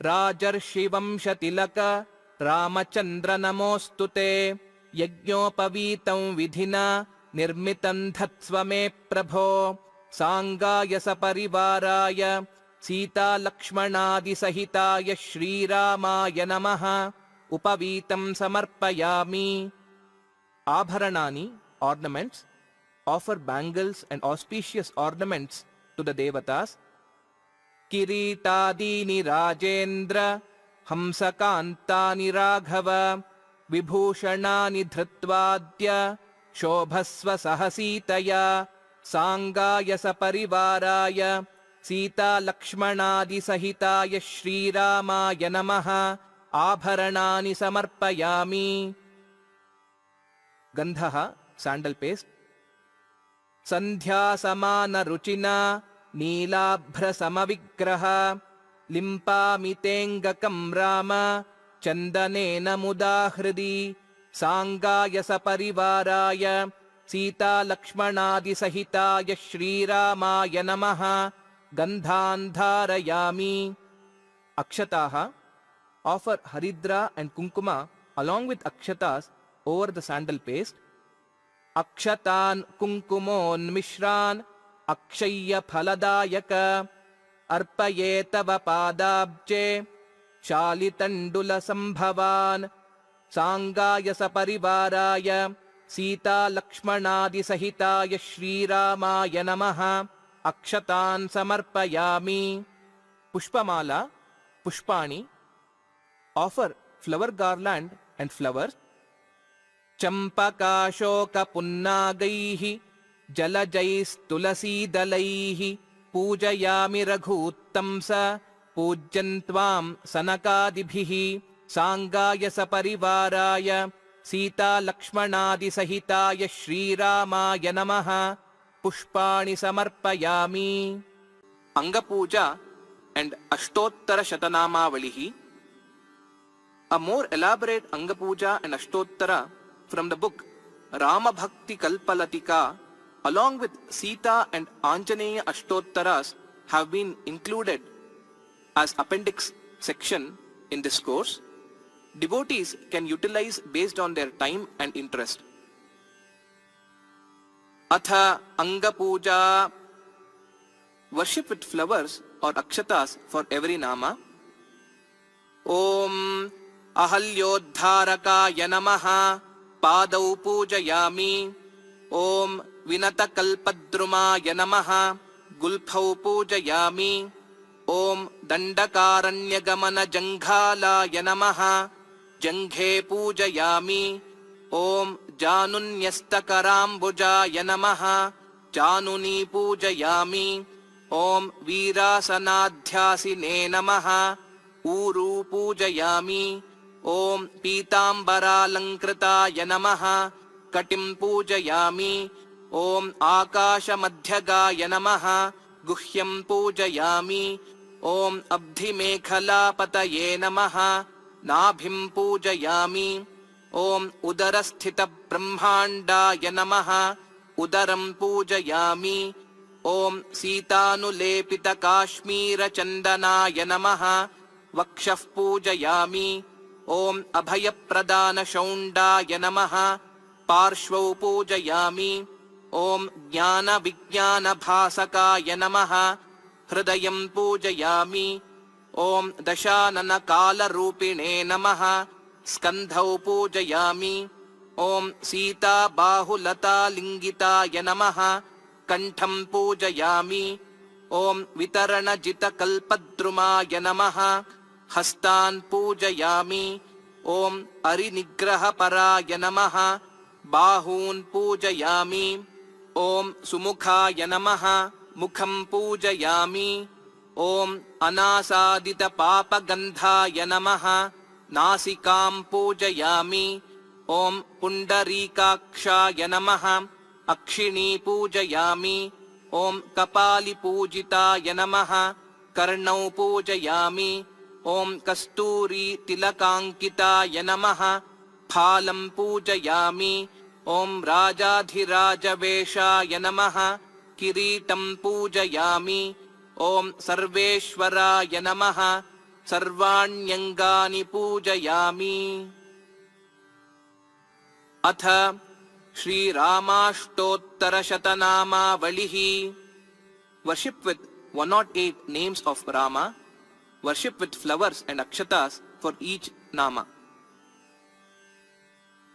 Rajarshivam Shatilaka Ramachandra Namostute Yajnopavitam Vidhina Nirmitan Dhatsvame Prabho Sangaya Saparivaraya Sita Lakshmanadi Sahitaya Shri Ramaya Namaha Upavitam Samarpayami. Abharanani, ornaments. Offer bangles and auspicious ornaments to the Devatas. Kiritadini Rajendra Hamsakantani Raghava Vibhushanani Dhritvadya Shobhasva Sahasitaya Sangaya Saparivaraya Sita Lakshmanadi Sahitaya Shri Ramaya Namaha Abharanani Samarpayami. Gandhaha, sandal paste. Sandhya Samana Ruchina Neelabhra Samavigraha Limpamitengakam Rama Chandanena Mudahridi Sangaya Saparivaraya Sita Lakshmanadi Sahitaya Shri Ramaya Namaha Gandhan Dharayami. Akshataha, offer Haridra and Kunkuma along with Akshatas over the sandal paste. Akshatan Kunkumon Mishran Akshaya Phaladayaka Arpayetava Padabje Shalitandula Sambhavan Sangaya Saparivaraya Sita Lakshmanadi Sahitaya Shri Ramaya Namaha Akshatan Samarpayami. Pushpamala, Pushpani, offer flower garland and flowers. Champakashoka Punnagaihi Jalajaistulasидalaihi Pujayami Raghuttamsa Pujyantvam Sanakadibhihi Sangaya Saparivaraya Sita Lakshmanadi Sahitaya Shri Ramaya Namaha Pushpani Samarpayami. Anga Puja and Ashtottara Shatanamavalihi. A more elaborate Anga Puja and Ashtottara from the book Rama Bhakti Kalpalatika along with Sita and Anjaneya Ashtottaras have been included as appendix section in this course. Devotees can utilize based on their time and interest. Atha Anga Puja. Worship with flowers or akshatas for every nama. Om Ahalyodharakaya Namaha Padau Pujayami. Om Vinatakalpadrumaya Namaha Gulphau Pujayami. Om Dandakaranyagama Janghalaya Namaha Janghe Pujayami. Om Janunyastakarambuja Namaha Januni Pujayami. Om Veerasanadhyasine Namaha Uru Pujayami. Om Pitambaralankritaya Namaha Katim Pujayami. Om Akashamadhyagaya Namaha Guhyam Pujayami. Om Abdhimekhalapataye Namaha Nabhim Pujayami. Om Udarasthita Brahmandaya Namaha Udaram Pujayami. Om Sitanulepita Kashmira Chandanaya Namaha Vakshaf Pujayami. Om Abhayapradana Shaundaya Namaha Parshvau Pujayami. Om Jnana Vijnana Bhasakaya Namaha Hridayam Pujayami. Om Dashanana Kala Rupine Namaha Skandhau Pujayami. Om Sita Bahulata Lingitaya Namaha Kantham Pujayami. Om Vitarana Jita Kalpadrumaya Namaha Hastan Pujayami. Om Arinigraha Paraya Namaha Bahun Pujayami. Om Sumukhaya Namaha Mukham Pujayami. Om Anasadita Papagandhaya Namaha Nasikam Pujayami. Om Pundarikakshaya Namaha Akshini Pujayami. Om Kapali Pujitaya Namaha Karnau Pujayami. Om Kasturi Tilakankitaya Namaha Phalam Pujayami. Om Rajadhiraja Veshaya Namaha Kiritam Pujayami. Om Sarveshwaraya Namaha Sarvanyangani Pujayami. Atha Shri Ramashtottara Shatanama Valihi. Worship with 108 names of Rama. Worship with flowers and akshatas for each nama.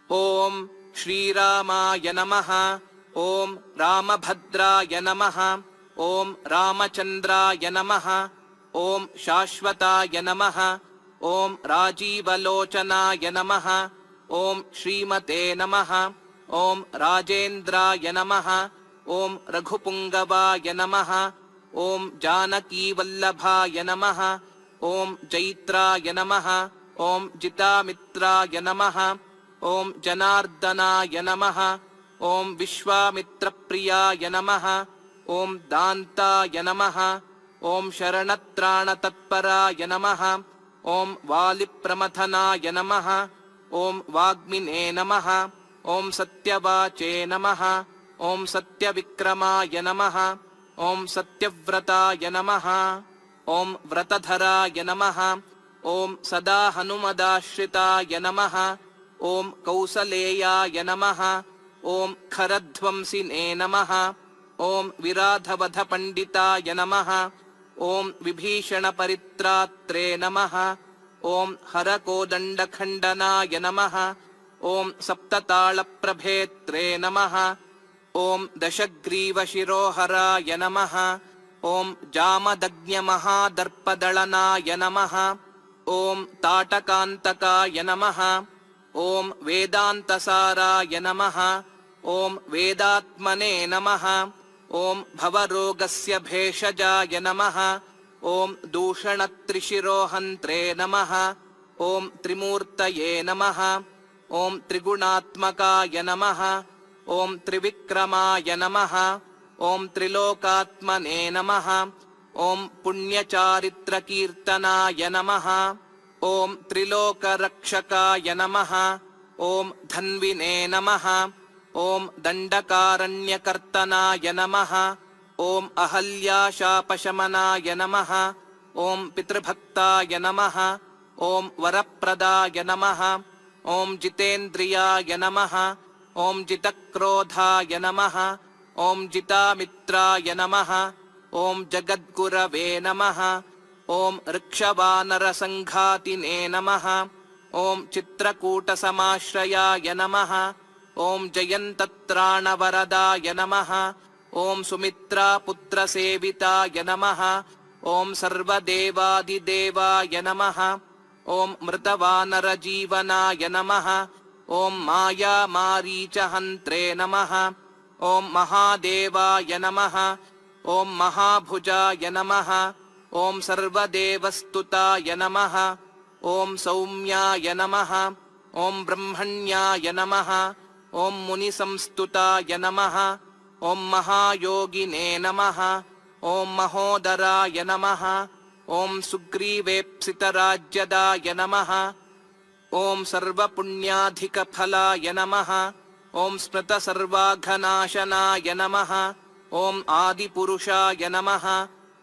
Om Shri Ramaya Namaha. Om Ramabhadraya Namaha. Om Ramachandraya Namaha. Om Shashvataya Namaha. Om Rajivalochanaaya Namaha. Om Srimate Namaha. Om Rajendraya Namaha. Om Raghupungavaya Namaha. Om Janaki Vallabhaya Namaha. Om Jaitraya Namaha. Om Jitamitraya Namaha. Om Janardanaya Namaha. Om Vishwamitrapriyaya Namaha. Om Dantaya Namaha. Om Sharanatrana Tatparaya Namaha. Om Valipramathanaya Namaha. Om Vagmine Namaha. Om Satyavache Namaha. Om Satyavikramaya Namaha. Om Satyavrataya Namaha. Om Vratadharaya Namaha. Om Sada Hanumadashritaya Namaha. Om Kausaleyaya Namaha. Om Kharadvamsine Namaha. Om Viradhavadha Panditaya Namaha. Om Vibhishana Paritratre Namaha. Om Harakodanda Khandanaya Namaha. Om Saptatala Prabhetre Namaha. Om Dashagriva Shiroharaya Namaha. Om Jamadagnya Mahadarpadalanaya Namaha. Om Tatakantakaya Namaha. Om Vedantasaraya Namaha. Om Vedatmane Namaha. Om Bhavarogasya Bheshajaya Namaha. Om Dushanatrishirohantre Namaha. Om Trimurtaye Namaha. Om Trigunatmakaya Namaha. Om Trivikramaya Namaha. Om Trilokatmane Namaha. Om Punyacharitra Kirtanaya Namaha. ॐ त्रिलोकरक्षकाय नमः। ॐ धन्विने नमः। ॐ दण्डकारण्यकर्तनाय नमः। ॐ अहल्याशापशमनाय नमः। ॐ पितृभक्ताय नमः। ॐ वरप्रदाय नमः। ॐ जितेन्द्रियाय नमः। ॐ जितक्रोधाय नमः। ॐ जितामित्राय नमः। ॐ जगद्गुरवे नमः। ॐ ऋक्षवानरसङ्घातिने नमः। ॐ चित्रकूटसमाश्रयाय नमः। ॐ जयन्तत्राणवरदाय नमः। ॐ सुमित्रापुत्रसेविताय नमः। ॐ सर्वदेवादिदेवाय नमः। ॐ मृतवानरजीवनाय नमः। ॐ मायामारीचहन्त्रे नमः। ॐ महादेवाय नमः। ॐ महाभुजाय नमः। ॐ सर्वदेवस्तुताय नमः। ॐ सौम्याय नमः। ॐ ब्रह्मण्याय नमः। ॐ मुनिसंस्तुताय नमः। ॐ महायोगिने नमः। ॐ महोदराय नमः। ॐ सुग्रीवेप्सितराज्यदाय नमः। ॐ सर्वपुण्याधिकफलाय नमः। ॐ स्मृतसर्वाघनाशनाय नमः। ॐ आदिपुरुषाय नमः।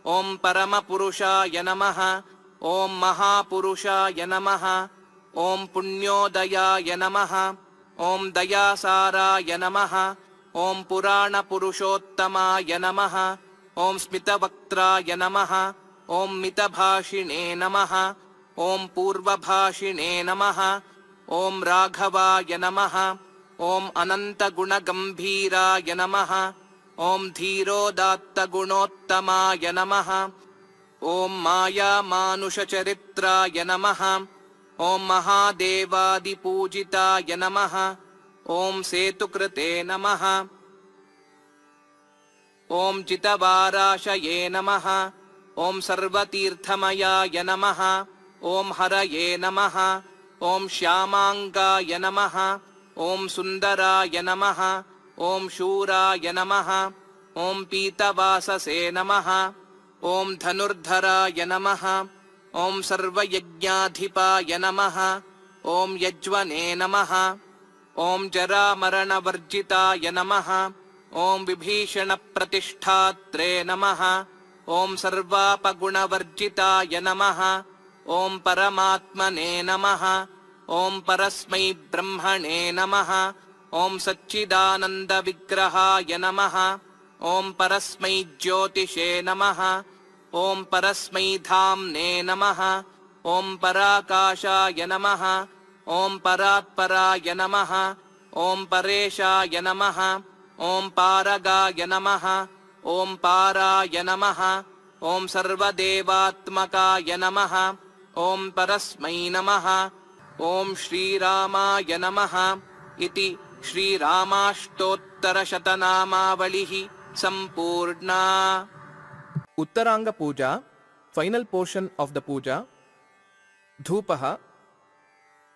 ॐ परमपुरुषाय नमः। ॐ महापुरुषाय नमः। ॐ पुण्योदयाय नमः। ॐ दयासाराय नमः। ॐ पुराणपुरुषोत्तमाय नमः। ॐ स्मितवक्त्राय नमः। ॐ मितभाषिणे नमः। ॐ पूर्वभाषिणे नमः। ॐ राघवाय नमः। ॐ अनन्तगुणगम्भीराय नमः। ॐ धीरोदात्तगुणोत्तमाय नमः। ॐ मायामानुषचरित्राय नमः। ॐ महादेवादिपूजिताय नमः। ॐ सेतुकृते नमः। ॐ जितवाराशये नमः। ॐ सर्वतीर्थमयाय नमः। ॐ हरये नमः। ॐ श्यामाङ्गाय नमः। ॐ सुन्दराय नमः। ॐ शूराय नमः। ॐ पीतवाससे नमः। ॐ धनुर्धराय नमः। ॐ सर्वयज्ञाधिपाय नमः। ॐ यज्वने नमः। ॐ जरामरणवर्जिताय नमः। ॐ विभीषणप्रतिष्ठात्रे नमः। ॐ सर्वापगुणवर्जिताय नमः। ॐ परमात्मने नमः। ॐ परस्मै ब्रह्मणे नमः। ॐ सच्चिदानन्दविग्रहाय नमः। ॐ परस्मै ज्योतिषे नमः। ॐ परस्मै धाम्ने नमः। ॐ पराकाशाय नमः। ॐ परात्पराय नमः। ॐ परेशाय नमः। ॐ पारगाय नमः। ॐ पाराय नमः। ॐ सर्वदेवात्मकाय नमः। ॐ परस्मै नमः। ॐ श्रीरामाय नमः इति श्रीरामाष्टोत्तरशतनामावलिः सम्पूर्णा। Uttaranga Puja, final portion of the puja. Dhupaha,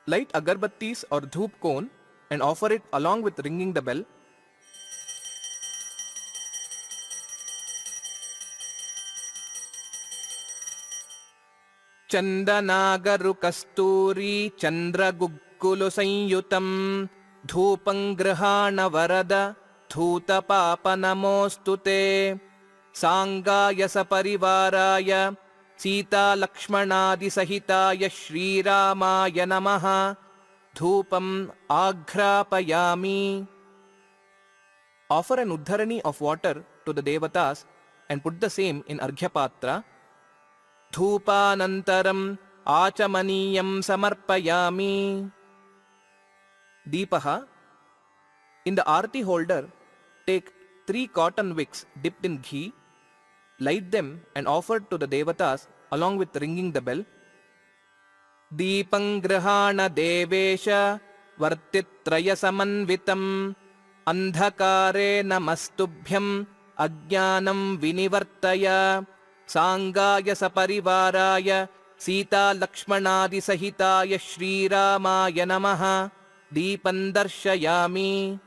light agarbattis or dhoop cone and offer it along with ringing the bell. चन्दनागरु कस्तूरी चन्द्रगुग्गुलु संयुतं धूपं गृहाण वरद धूतपाप नमोऽस्तु ते। साङ्गाय सपरिवाराय सीतालक्ष्मणादिसहिताय श्रीरामाय नमः। धूपम् आघ्रापयामि. Offer an uddharani of water to the devatas and put the same in Arghya-patra. Dhoopanantaram achamaniyam samarpayami. Deepaha. In the arati holder, take 3 cotton wicks dipped in ghee, light them and offer to the devatas along with ringing the bell. Deepang grihana devesha vartitraya samanvitam andhakare namastubhyam ajnanam vinivartaya. Sangaya saparivaraya Sita Lakshmanadi Sahitaya Shriramaya Namaha. Deepan darshayami.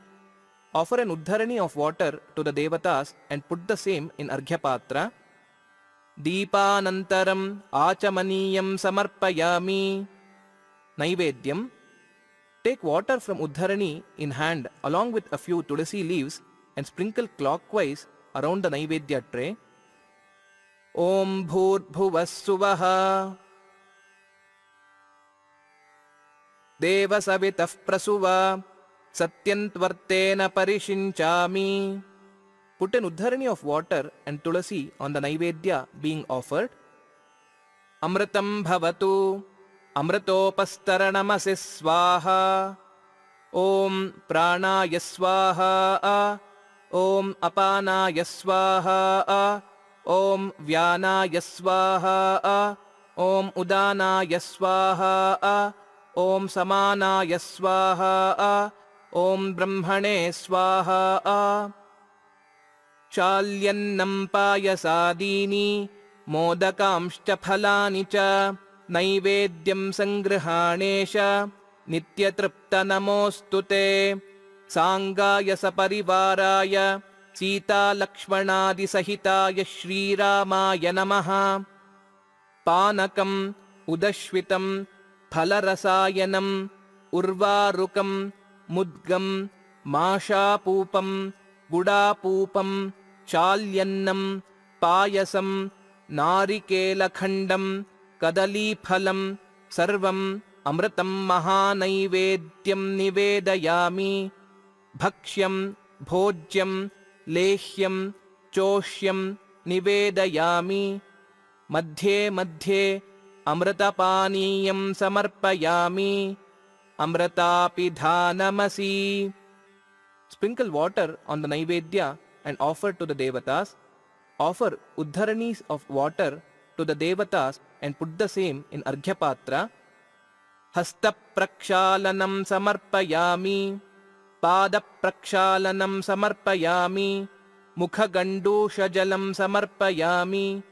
Offer an uddharani of water to the devatas and put the same in Arghya-patra. दीपानन्तरम् आचमनीयं समर्पयामि. Naivedyam. Take water from Uddharani in hand along with a few tulasi leaves and sprinkle clockwise around the Naivedya tray. Om Bhurbhuvah Suvaha Devasavitah Prasuva Satyantvartena Parishinchami. Put an Uddharani of water and tulasi on the Naivedya being offered. Amritam Bhavatu Amritopastaranamasi Swaha. Om Pranaya Swaha. Om Apanaya Swaha. Om Vyanaya Swaha. Om Udanaya Swaha. Om Samanaya Swaha. Om Brahmane Swaha. Chalyannam payasadini modakamshcha phalani cha naivedyam sangrahanesha nityatripta namostute. Sangaya saparivaraya Sita Lakshmanadi Sahitaya Shri Ramaya Namaha. Panakam Udashvitam Phalarasayanam Urvarukam Mudgam Mashapupam Gudapupam Chalyannam Payasam Narikela-khandam Kadaliphalam Sarvam Amritam Mahanaivedyam Nivedayami. Bhakshyam Bhojyam Lehyam Choshyam Nivedayami. Madhye Madhye Amritapaniyam Samarpayami. Amritapidhanamasi. Sprinkle water on the Naivedya and offer to the Devatas. Offer Uddharanis of water to the Devatas and put the same in Arghya-patra. Hasta-prakshalanam samarpayami. Pada-prakshalanam samarpayami. Mukha-gandusha-jalam samarpayami.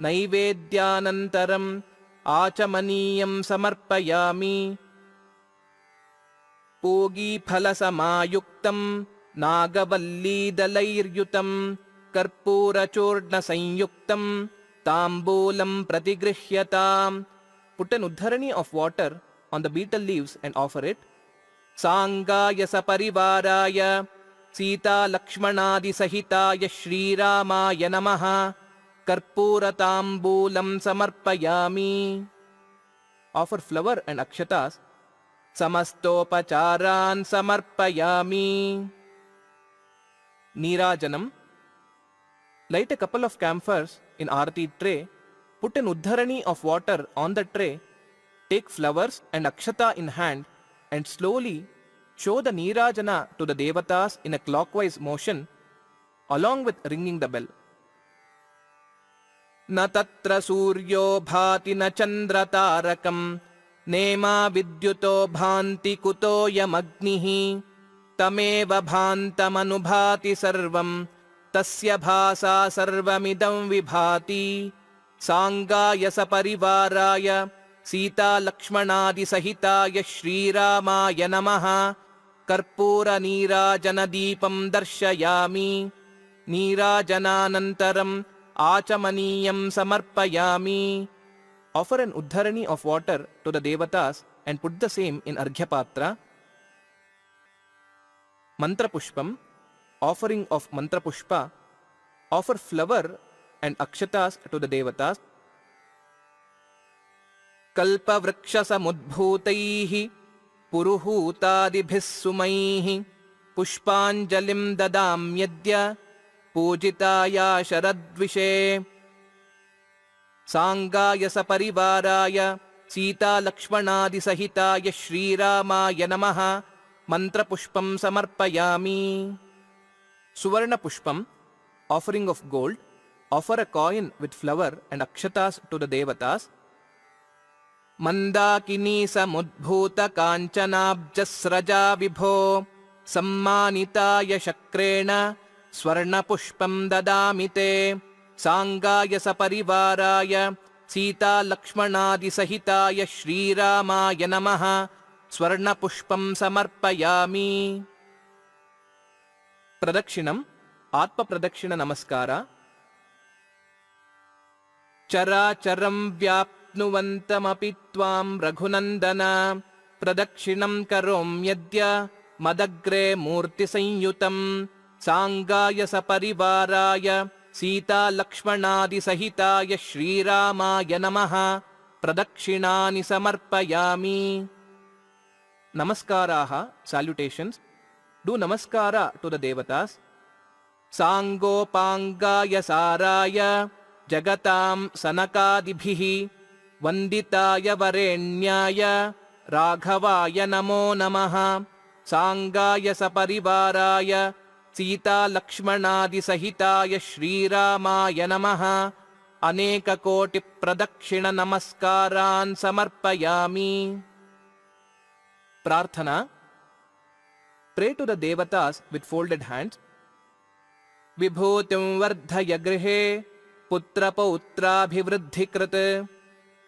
Naivedyanantaram achamaniyam samarpayami. Pogi-phala-samayuktam Nagavalli-dalair-yutam Karpura-churna-sanyuktam Tambulam pratigrihyatam. Put an Uddharani of water on the betel leaves and offer it. Sangaya saparivaraya Sita Lakshmanadi Sahitaya Shri Ramaya Namaha. Karpura tambulam samarpayami. Offer flower and akshatas. Samastopacharan samarpayami. Neerajanam. Light a couple of camphors in Aarati tray. Put an Uddharani of water on the tray. Take flowers and akshata in hand and slowly show the Neerajana to the Devatas in a clockwise motion along with ringing the bell. Na tatra suryo bhati na chandra tarakam Nema vidyuto bhanti kuto yamagnihi Tameva bhantam anubhati sarvam Tasya bhasa sarvamidam vibhati. Sangaya saparivaraya Sita Lakshmanadi Sahitaya Shri Ramaya Namaha. Karpura Neerajana Deepam Darshayami. Neerajananantaram Achamaniyam Samarpayami. Offer an Uddharani of water to the Devatas and put the same in Arghya-patra. Mantra Pushpam. Offering of Mantra Pushpa. Offer flower and akshatas to the Devatas. Kalpa Vriksha Samudbhutaihi Puruhutadibhis Sumaihi Pushpanjalim Dadamyadya Pujitaya Sharadvishe. Sangaya saparivaraya Sita Lakshmanadi Sahitaya Shri Ramaya Namaha. Mantra Pushpam samarpayami. Suvarna Pushpam. Offering of gold. Offer a coin with flower and akshatas to the Devatas. Mandakini samudbhuta kanchanabjasraja vibho Sammanitaya shakrena Swarna Pushpam dadamite. Sangaya saparivaraya Sita Lakshmanadi Sahitaya Shri Ramaya Namaha. Swarna Pushpam samarpayami. Pradakshinam. Atma Pradakshina Namaskara. चराचरं व्याप्नुवन्तमपि त्वां रघुनन्दन प्रदक्षिणं करोम्यद्य मदग्रे मूर्तिसंयुतं साङ्गाय सपरिवाराय सीतालक्ष्मणादिसहिताय श्रीरामाय नमः प्रदक्षिणानि समर्पयामि. Namaskaraha, salutations. Do namaskara to the devatas. Sangopangaya saraya jagatam sanakadibhihi vanditaya varenyaya raghavaya namo namaha sangaya saparivaraya Sita लक्ष्मणादि सहिताय श्रीरामाय नमः अनेककोटि प्रदक्षिण नमस्कारान् समर्पयामि. Prarthana. Pray to the devatas with folded hands. Vibhutim vardhaya grihe putra pautrabhivriddhikrit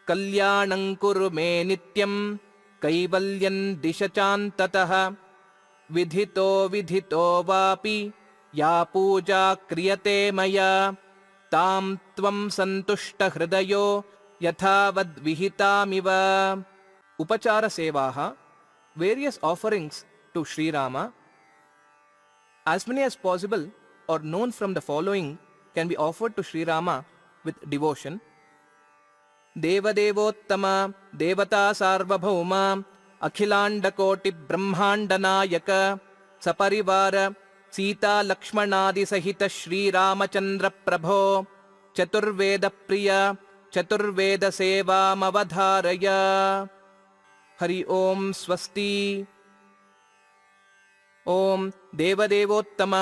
kalyanam kuru me nityam kaivalyan dishachantatah विधितो विधितो वापि या पूजा क्रियते मया तां त्वं सन्तुष्टहृदयो यथावद्विहितामिव. उपचार सेवाः. Various offerings to Sri Rama, as many as possible or known from the following, can be offered to Sri Rama with devotion. Devadevottama Devata Sarvabhauma अखिलांडकोटि ब्रह्मांड नायक सपरिवार सीता लक्ष्मणादि सहित श्री रामचंद्र प्रभो चतुर्वेद प्रिय चतुर्वेद सेवामवधारय. हरि ओम स्वस्ति. ओम देवदेवोत्तम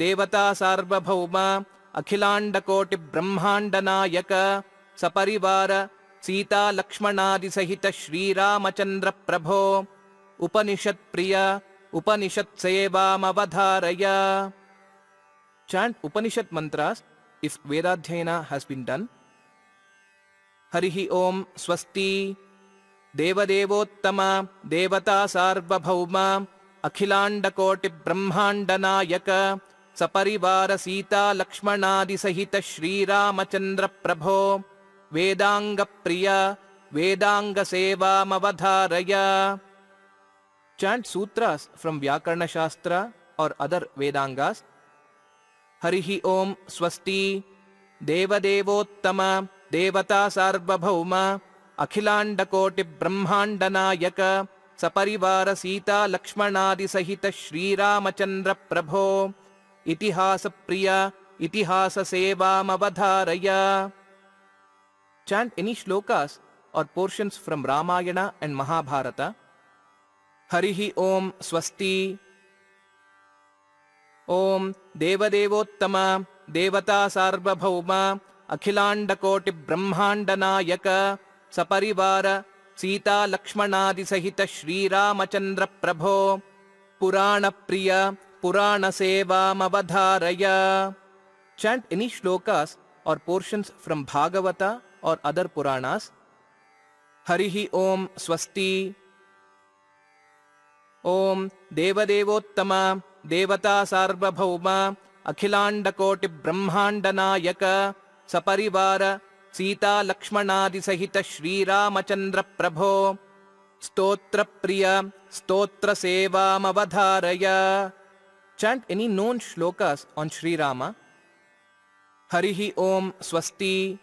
देवता सार्वभौम अखिलांडकोटि ब्रह्मांड नायक सपरिवार सीता लक्ष्मणादि सहित श्रीरामचंद्र प्रभो उपनिषद प्रिय उपनिषद सेवामवधारय. Chant Upanishad mantras if Vedadhyayana has been done. Harihi Om Swasti. Devadevottama Devata Sarvabhauma Akhilandakoti Brahmandanayaka Saparivara Sita Lakshmanadi Sahita Shri Ramachandra Prabho Vedanga Priya Vedanga Sevamavadharaya. Chant sutras from Vyakarna Shastra or other Vedangas. Harihi Om Swasti. Devadevottama Devata Sarvabhauma Akhilandakoti Brahmandanayaka Saparivara Sita Lakshmanadi Sahita Shri Ramachandra Prabho Itihasa Priya Itihasa Sevamavadharaya. Chant any shlokas or portions from Ramayana and Mahabharata. Harihi Om Swasti. Om Devadevottama Devata Sarvabhauma Akhilandakoti Brahmandanayaka Saparivara Sita Lakshmanadi Sahita Shri Ramachandra Prabho Purana Priya Purana Sevamavadharaya. Chant any shlokas or portions from Bhagavata or other Puranas. Harihi Om Swasti. Om Devadevottama Devata Sarvabhauma Akhilandakoti Brahmandanayaka Saparivara Sita Lakshmanadi Sahita Shri Ramachandra Prabho Stotra Priya Stotra Sevamavadharaya. Chant any known shlokas on Sri Rama. Harihi Om Swasti.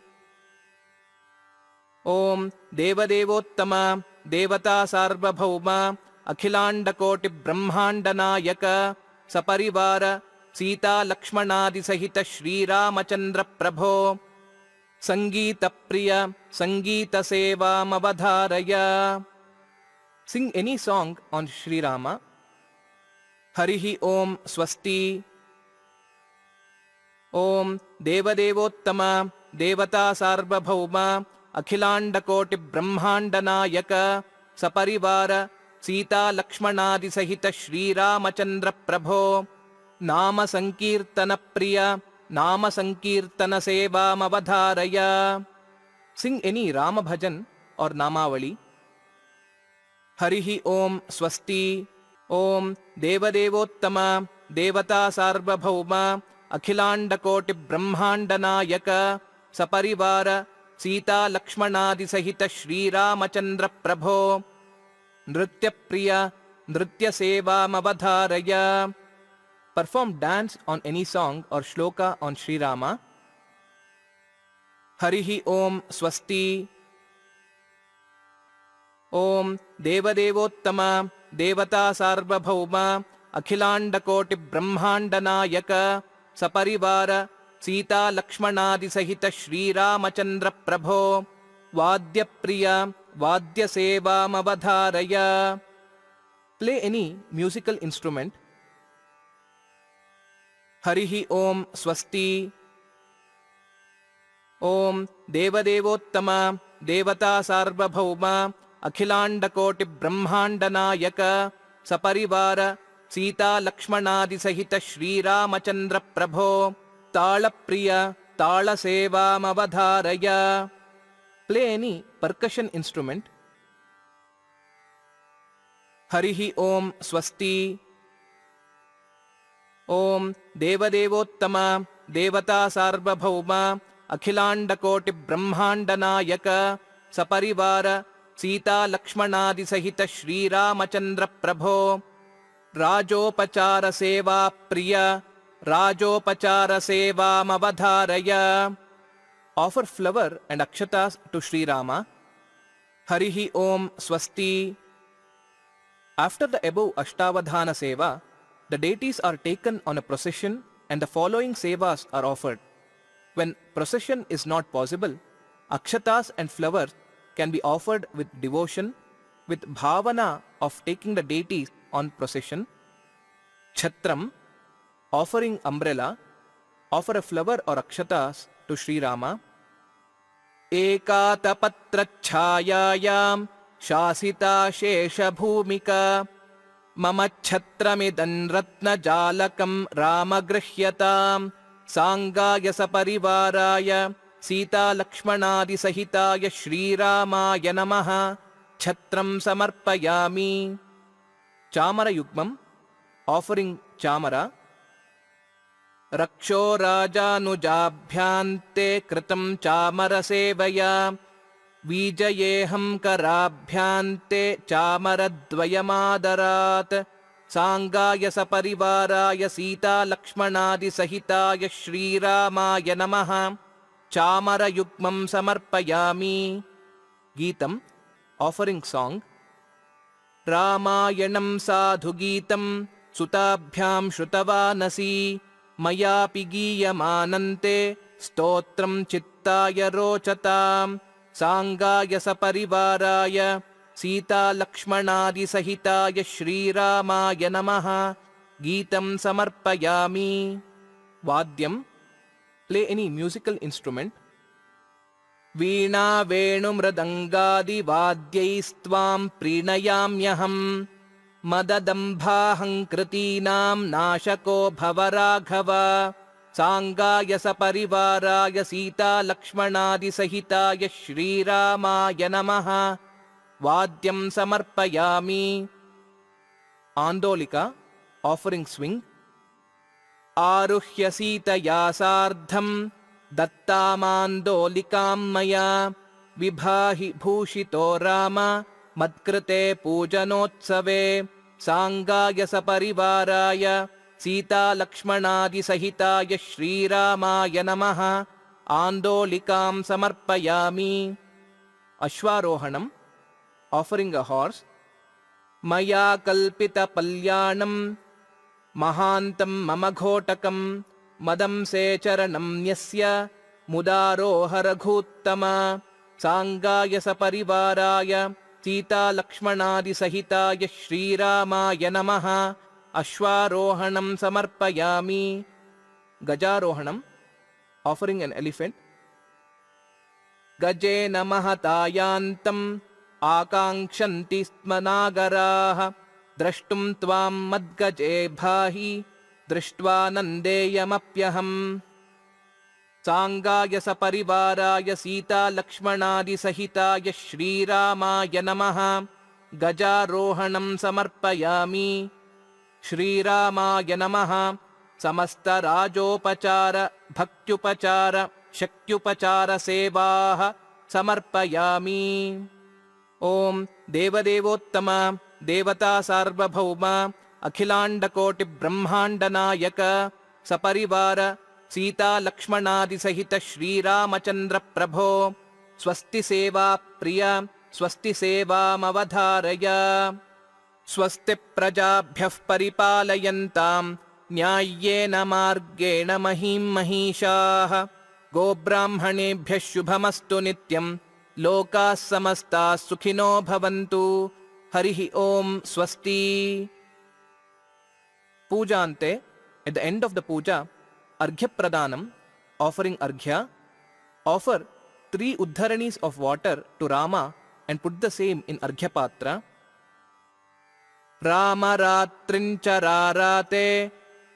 Om Devadevottama Devata Sarvabhauma Akhilandakoti Brahmandanayaka Saparivara Sita Lakshmanadi Sahita Shri Ramachandra Prabho Sangeeta Priya Sangeeta Sevamavadharaya. Sing any song on Sri Rama. Harihi Om Swasti. Om Devadevottama Devata Sarvabhauma Akhilandakoti Brahmandanayaka Saparivara Sita Lakshmanadi Sahita Shri Ramachandra Prabho Nama Sankirtana Priya Nama Sankirtana Sevamavadharaya. Sing any Rama Bhajan or Namavali. Harihi Om Swasti. Om Devadevottama Devata Sarvabhauma Akhilandakoti Brahmandanayaka Saparivara Sita लक्ष्मणादि सहित श्रीरामचन्द्र प्रभो नृत्यप्रिय नृत्यसेवामवधारय. Perform dance on any song or shloka on Sri Rama. Harihi Om Swasti. Om Devadevottama Devata Sarvabhauma Akhilandakoti Brahmandanayaka Saparivara Sita Lakshmanadi Sahita Shri Ramachandra Prabho Vadya Priya Vadya Sevamavadharaya. Play any musical instrument. Harihi Om Swasti. Om Devadevottama Devata Sarvabhauma Akhilandakoti Brahmandanayaka Saparivara Sita Lakshmanadi Sahita Shri Ramachandra Prabho Tala Priya Tala Sevamavadharaya. Play any percussion instrument. Harihi Om Swasti. Om Devadevottama Devata Sarvabhauma Akhilandakoti Brahmandanayaka Saparivara Sita Lakshmanadi Sahita Shri Ramachandra Prabho Rajopachara Seva Priya Rajopachara Sevamavadharaya. Offer flower and akshatas to Sri Rama. Harihi Om Swasti. After the above Ashtavadhana Seva, the deities are taken on a procession and the following sevas are offered. When procession is not possible, akshatas and flowers can be offered with devotion, with bhavana of taking the deities on procession. Chhatram, offering umbrella, offer a flower or akshatas to Sri Rama. Ekatapatrachhayayam Shasita Shesha Bhumika Mama Chhatramidan Ratna Jalakam Ramagrihyatam Sangaya Saparivaraya Sita Lakshmanadi Sahitaya Shri Ramaya Namaha Chhatram Samarpayami. Chamara Yugmam, offering Chamara. Raksho Rajanujabhyante Kritam Chamara Sevaya Vijayeham Karabhyante Chamaradvayamadarat Sangaya Saparivaraya Sita Lakshmanadi Sahitaya Shri Ramaya Namaha Chamara Yugmam Samarpayami. Geetam, offering song. Ramayanam Sadhu Geetam Sutabhyam Shrutavanasi Mayapi Giyamanante Stotram Chittaya Rochatam Sangaya Saparivaraya Sita Lakshmanadi Sahitaya Shri Ramaya Namaha Geetam Samarpayami. Vadyam, play any musical instrument. Veena Venu Mridangadi Vadyaistvam Prinayamyaham Madadambhaham Kritinam Nashako Bhavaraghava Sangaya Saparivaraya Sita Lakshmanadi Sahitaya Shri Ramaya Namaha Vadyam Samarpayami. Andolika, offering swing. Aruhya Sitaya Sardham Dattamandolikam Maya Vibhahi Bhushito Rama Madkrite Pujanotsave Sangaya Saparivaraya Sita Lakshmanadi Sahitaya Shri Ramaya Namaha Andolikam Samarpayami. Ashwarohanam, offering a horse. Maya Kalpita Palyanam Mahantam Mamaghotakam Madam Se Charanam Nyasya Mudaro Haraghuttama Sangaya Saparivaraya Sita Lakshmanadi Sahitaya Shri Ramaya Namaha Ashwarohanam Samarpayami. Gajarohanam, offering an elephant. Gajena Mahatayantam Akankshanti Smanagarah Drashtum Tvam Madgaje Bhahi Drishtva Nandeyamapyaham. Sangaya Saparivaraya Sita Lakshmanadi Sahitaya Shri Ramaya Namaha Gajarohanam Samarpayami. Shri Ramaya Namaha Samasta Rajopachara Bhaktyupachara Shakyupachara Sevaha समर्पयामि। ओम देवदेवोत्तम देवता सार्वभौम अखिलांडकोटि ब्रह्मांड नायक सपरिवार सीता लक्ष्मणादि सहित श्रीरामचंद्र प्रभो स्वस्ति सेवा प्रिय स्वस्ति सेवामवधारय। स्वस्ति प्रजाभ्यः परिपालयन्तां न्याय्येन मार्गेण महीं महिषाः। गोब्राह्मणेभ्यः शुभमस्तु नित्यं लोकाः समस्ताः सुखिनो भवन्तु। हरिः ओम स्वस्ति। पूजान्ते, at the end of the puja, arghya pradanam, offering arghya, offer 3 uddharanis of water to Rama and put the same in arghya patra. Rama ratrincha rarate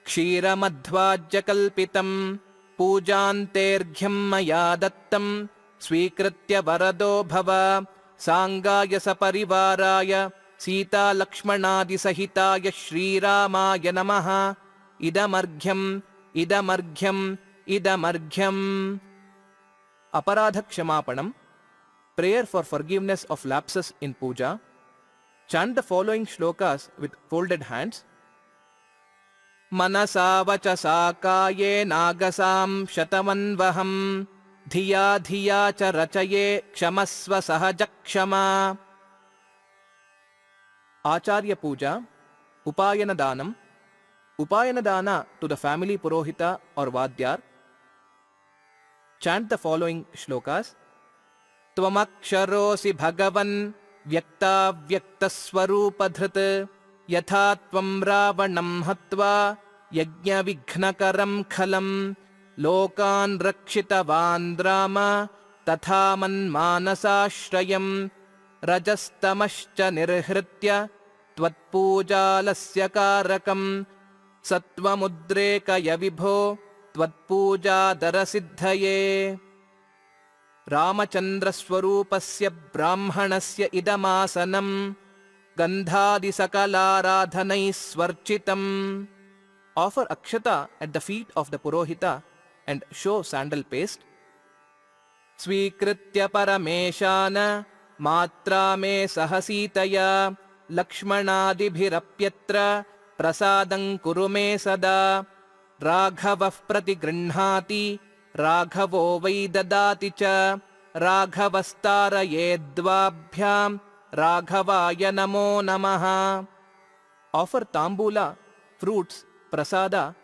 kshiramadhvajya kalpitam पूजान्तेऽर्घ्यं मया दत्तं स्वीकृत्य वरदो भव। सांगाय सपरिवाराय सीतालक्ष्मणादिसहिताय श्रीरामाय नमः। इदमर्घ्यम् इदमर्घ्यम् इदमर्घ्यम्। अपराधक्षमापणम्, prayer for forgiveness of lapses in puja. Chant the following shlokas with folded hands. मनसा वचसा कायेनागसां शतमन्वहम् धिया धिया च रचये क्षमस्व सहजक्षमा। आचार्य पूजा, उपायन दानम, उपायन दाना to the family purohita or vadyar. Chant the following shlokas. त्वमक्षरोऽसि भगवन् व्यक्ताव्यक्तस्वरूपधृत् यथा त्वं रावणं हत्वा यज्ञविघ्नकरं खलम् लोकान् रक्षितवान् राम तथा मन्मानसाश्रयम् रजस्तमश्च निर्हृत्य त्वत्पूजालस्य कारकम् सत्त्वमुद्रेकय विभो त्वत्पूजादरसिद्धये। रामचन्द्रस्वरूपस्य ब्राह्मणस्य इदमासनम् गन्धादिसकलाराधनैः स्वर्चितम्। Offer akshata at the feet of the purohita and show sandal paste. स्वीकृत्य परमेशान मात्रा मे सहसीतया लक्ष्मणादिभिरप्यत्र प्रसादं कुरु मे सदा। राघवः प्रतिगृह्णाति राघवो वै ददाति च राघवस्तारयेद्वाभ्यां राघवाय नमो नमः। Offer tambula, fruits, prasada,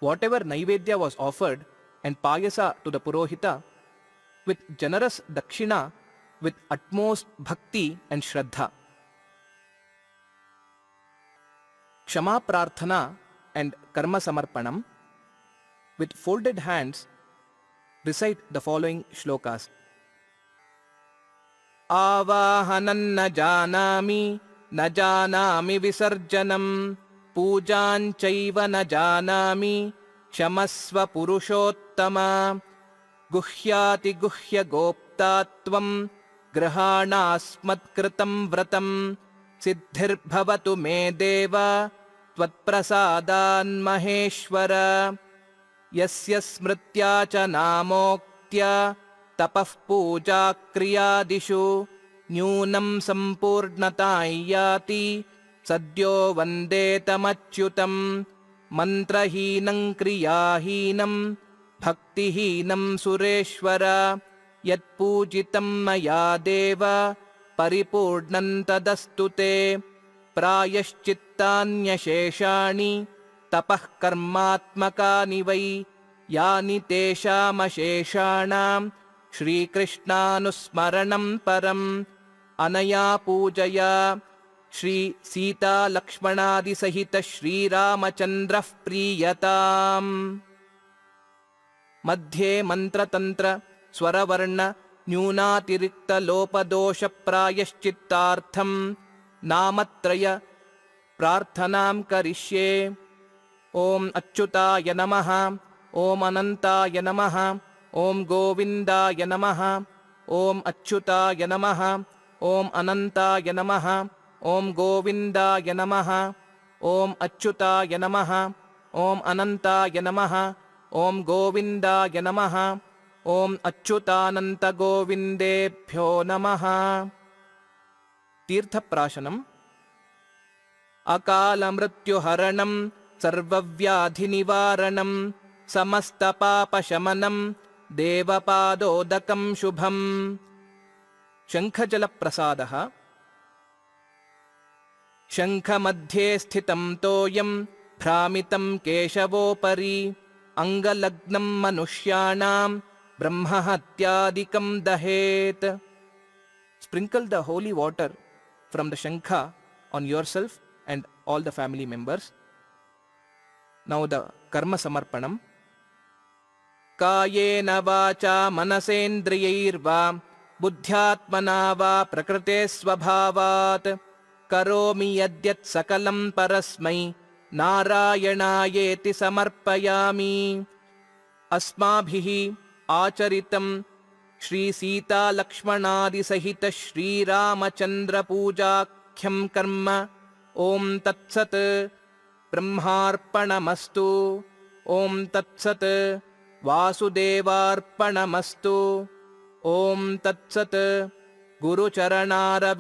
whatever naivedya was offered, and payasa to the purohita with generous dakshina with utmost bhakti and shraddha. Kshama prarthana and karma samarpanam. With folded hands, recite the following shlokas. आवाहनं न जानामि विसर्जनं पूजाञ्चैव न जानामि क्षमस्व पुरुषोत्तम। गुह्यातिगुह्य गोप्ता त्वं गृहाणास्मत्कृतं व्रतं सिद्धिर्भवतु मे देव त्वत्प्रसादान्महेश्वर। यस्य स्मृत्या च नामोक्त्या तपः पूजा क्रियादिषु न्यूनं सम्पूर्णतां याति सद्यो वन्देतमच्युतं। मन्त्रहीनं क्रियाहीनं भक्तिहीनं सुरेश्वर यत्पूजितं मया देव परिपूर्णं तदस्तु ते। प्रायश्चित्तान्यशेषाणि तपः कर्मात्मकानि वै यानि तेषामशेषाणां श्रीकृष्णानुस्मरणं परम्। अनया पूजया श्री सीता लक्ष्मणादि सहित श्रीरामचन्द्रः प्रीयताम्। मध्ये मंत्रतंत्र स्वरवर्ण न्यूनातिरिक्त लोपदोष प्रायश्चित्तार्थं नामत्रय प्रार्थनां करिष्ये। ओम अच्युताय नमः, ओम अनंताय नमः, ओम गोविंदाय नमः, ओम अच्युताय नमः, ओम अनंताय नमः, ओम गोविंदाय नमः, ओम अच्युताय नमः, ओम अनंताय नमः, ओम गोविंदाय नमः, ಓಂ ಅಚ್ಯುತಾನಂತ ಗೋವಿಂದೇಭ್ಯೋ ನಮಃ. ತೀರ್ಥಪ್ರಾಶನಂ. ಅಕಾಲ ಮೃತ್ಯುಹರಣಂ ಸರ್ವವ್ಯಾಧಿ ನಿವಾರಣಂ ಸಮಸ್ತ ಪಾಪ ಶಮನಂ ದೇವಪಾದೋದಕಂ ಶುಭಂ. ಶಂಖಜಲ ಪ್ರಸಾದಃ. ಶಂಖಮಧ್ಯೆ ಸ್ಥಿತಂ ತೋಯಂ ಭ್ರಾಮಿತಂ ಕೇಶವೋಪರಿ ಅಂಗಲಗ್ನಂ ಮನುಷ್ಯಾಣಾಂ ಬ್ರಹ್ಮಹತ್ಯಾದಿಕಂ ದಹೇತ್. Sprinkle the holy water from the shankha on yourself and all the family members. Now the karma samarpanam. Kayena vacha manasendriyairva buddhyatmana va prakrite svabhavat karomi yadyat sakalam parasmai narayanaayeti samarpayami. Asmabhihi आचरितं Shri Sita लक्ष्मणादि सहित श्री रामचंद्र पूजाख्यं कर्म. ओम तत्सत्. ब्रह्मार्पणमस्तु. ओम तत्सत्. वासुदेवार्पणमस्तु. ओम तत्सत्. गुरुचरणारविन्दार्पणमस्तु.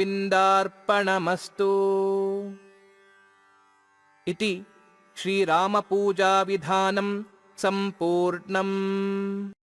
इति श्री रामपूजा विधानं संपूर्णम्.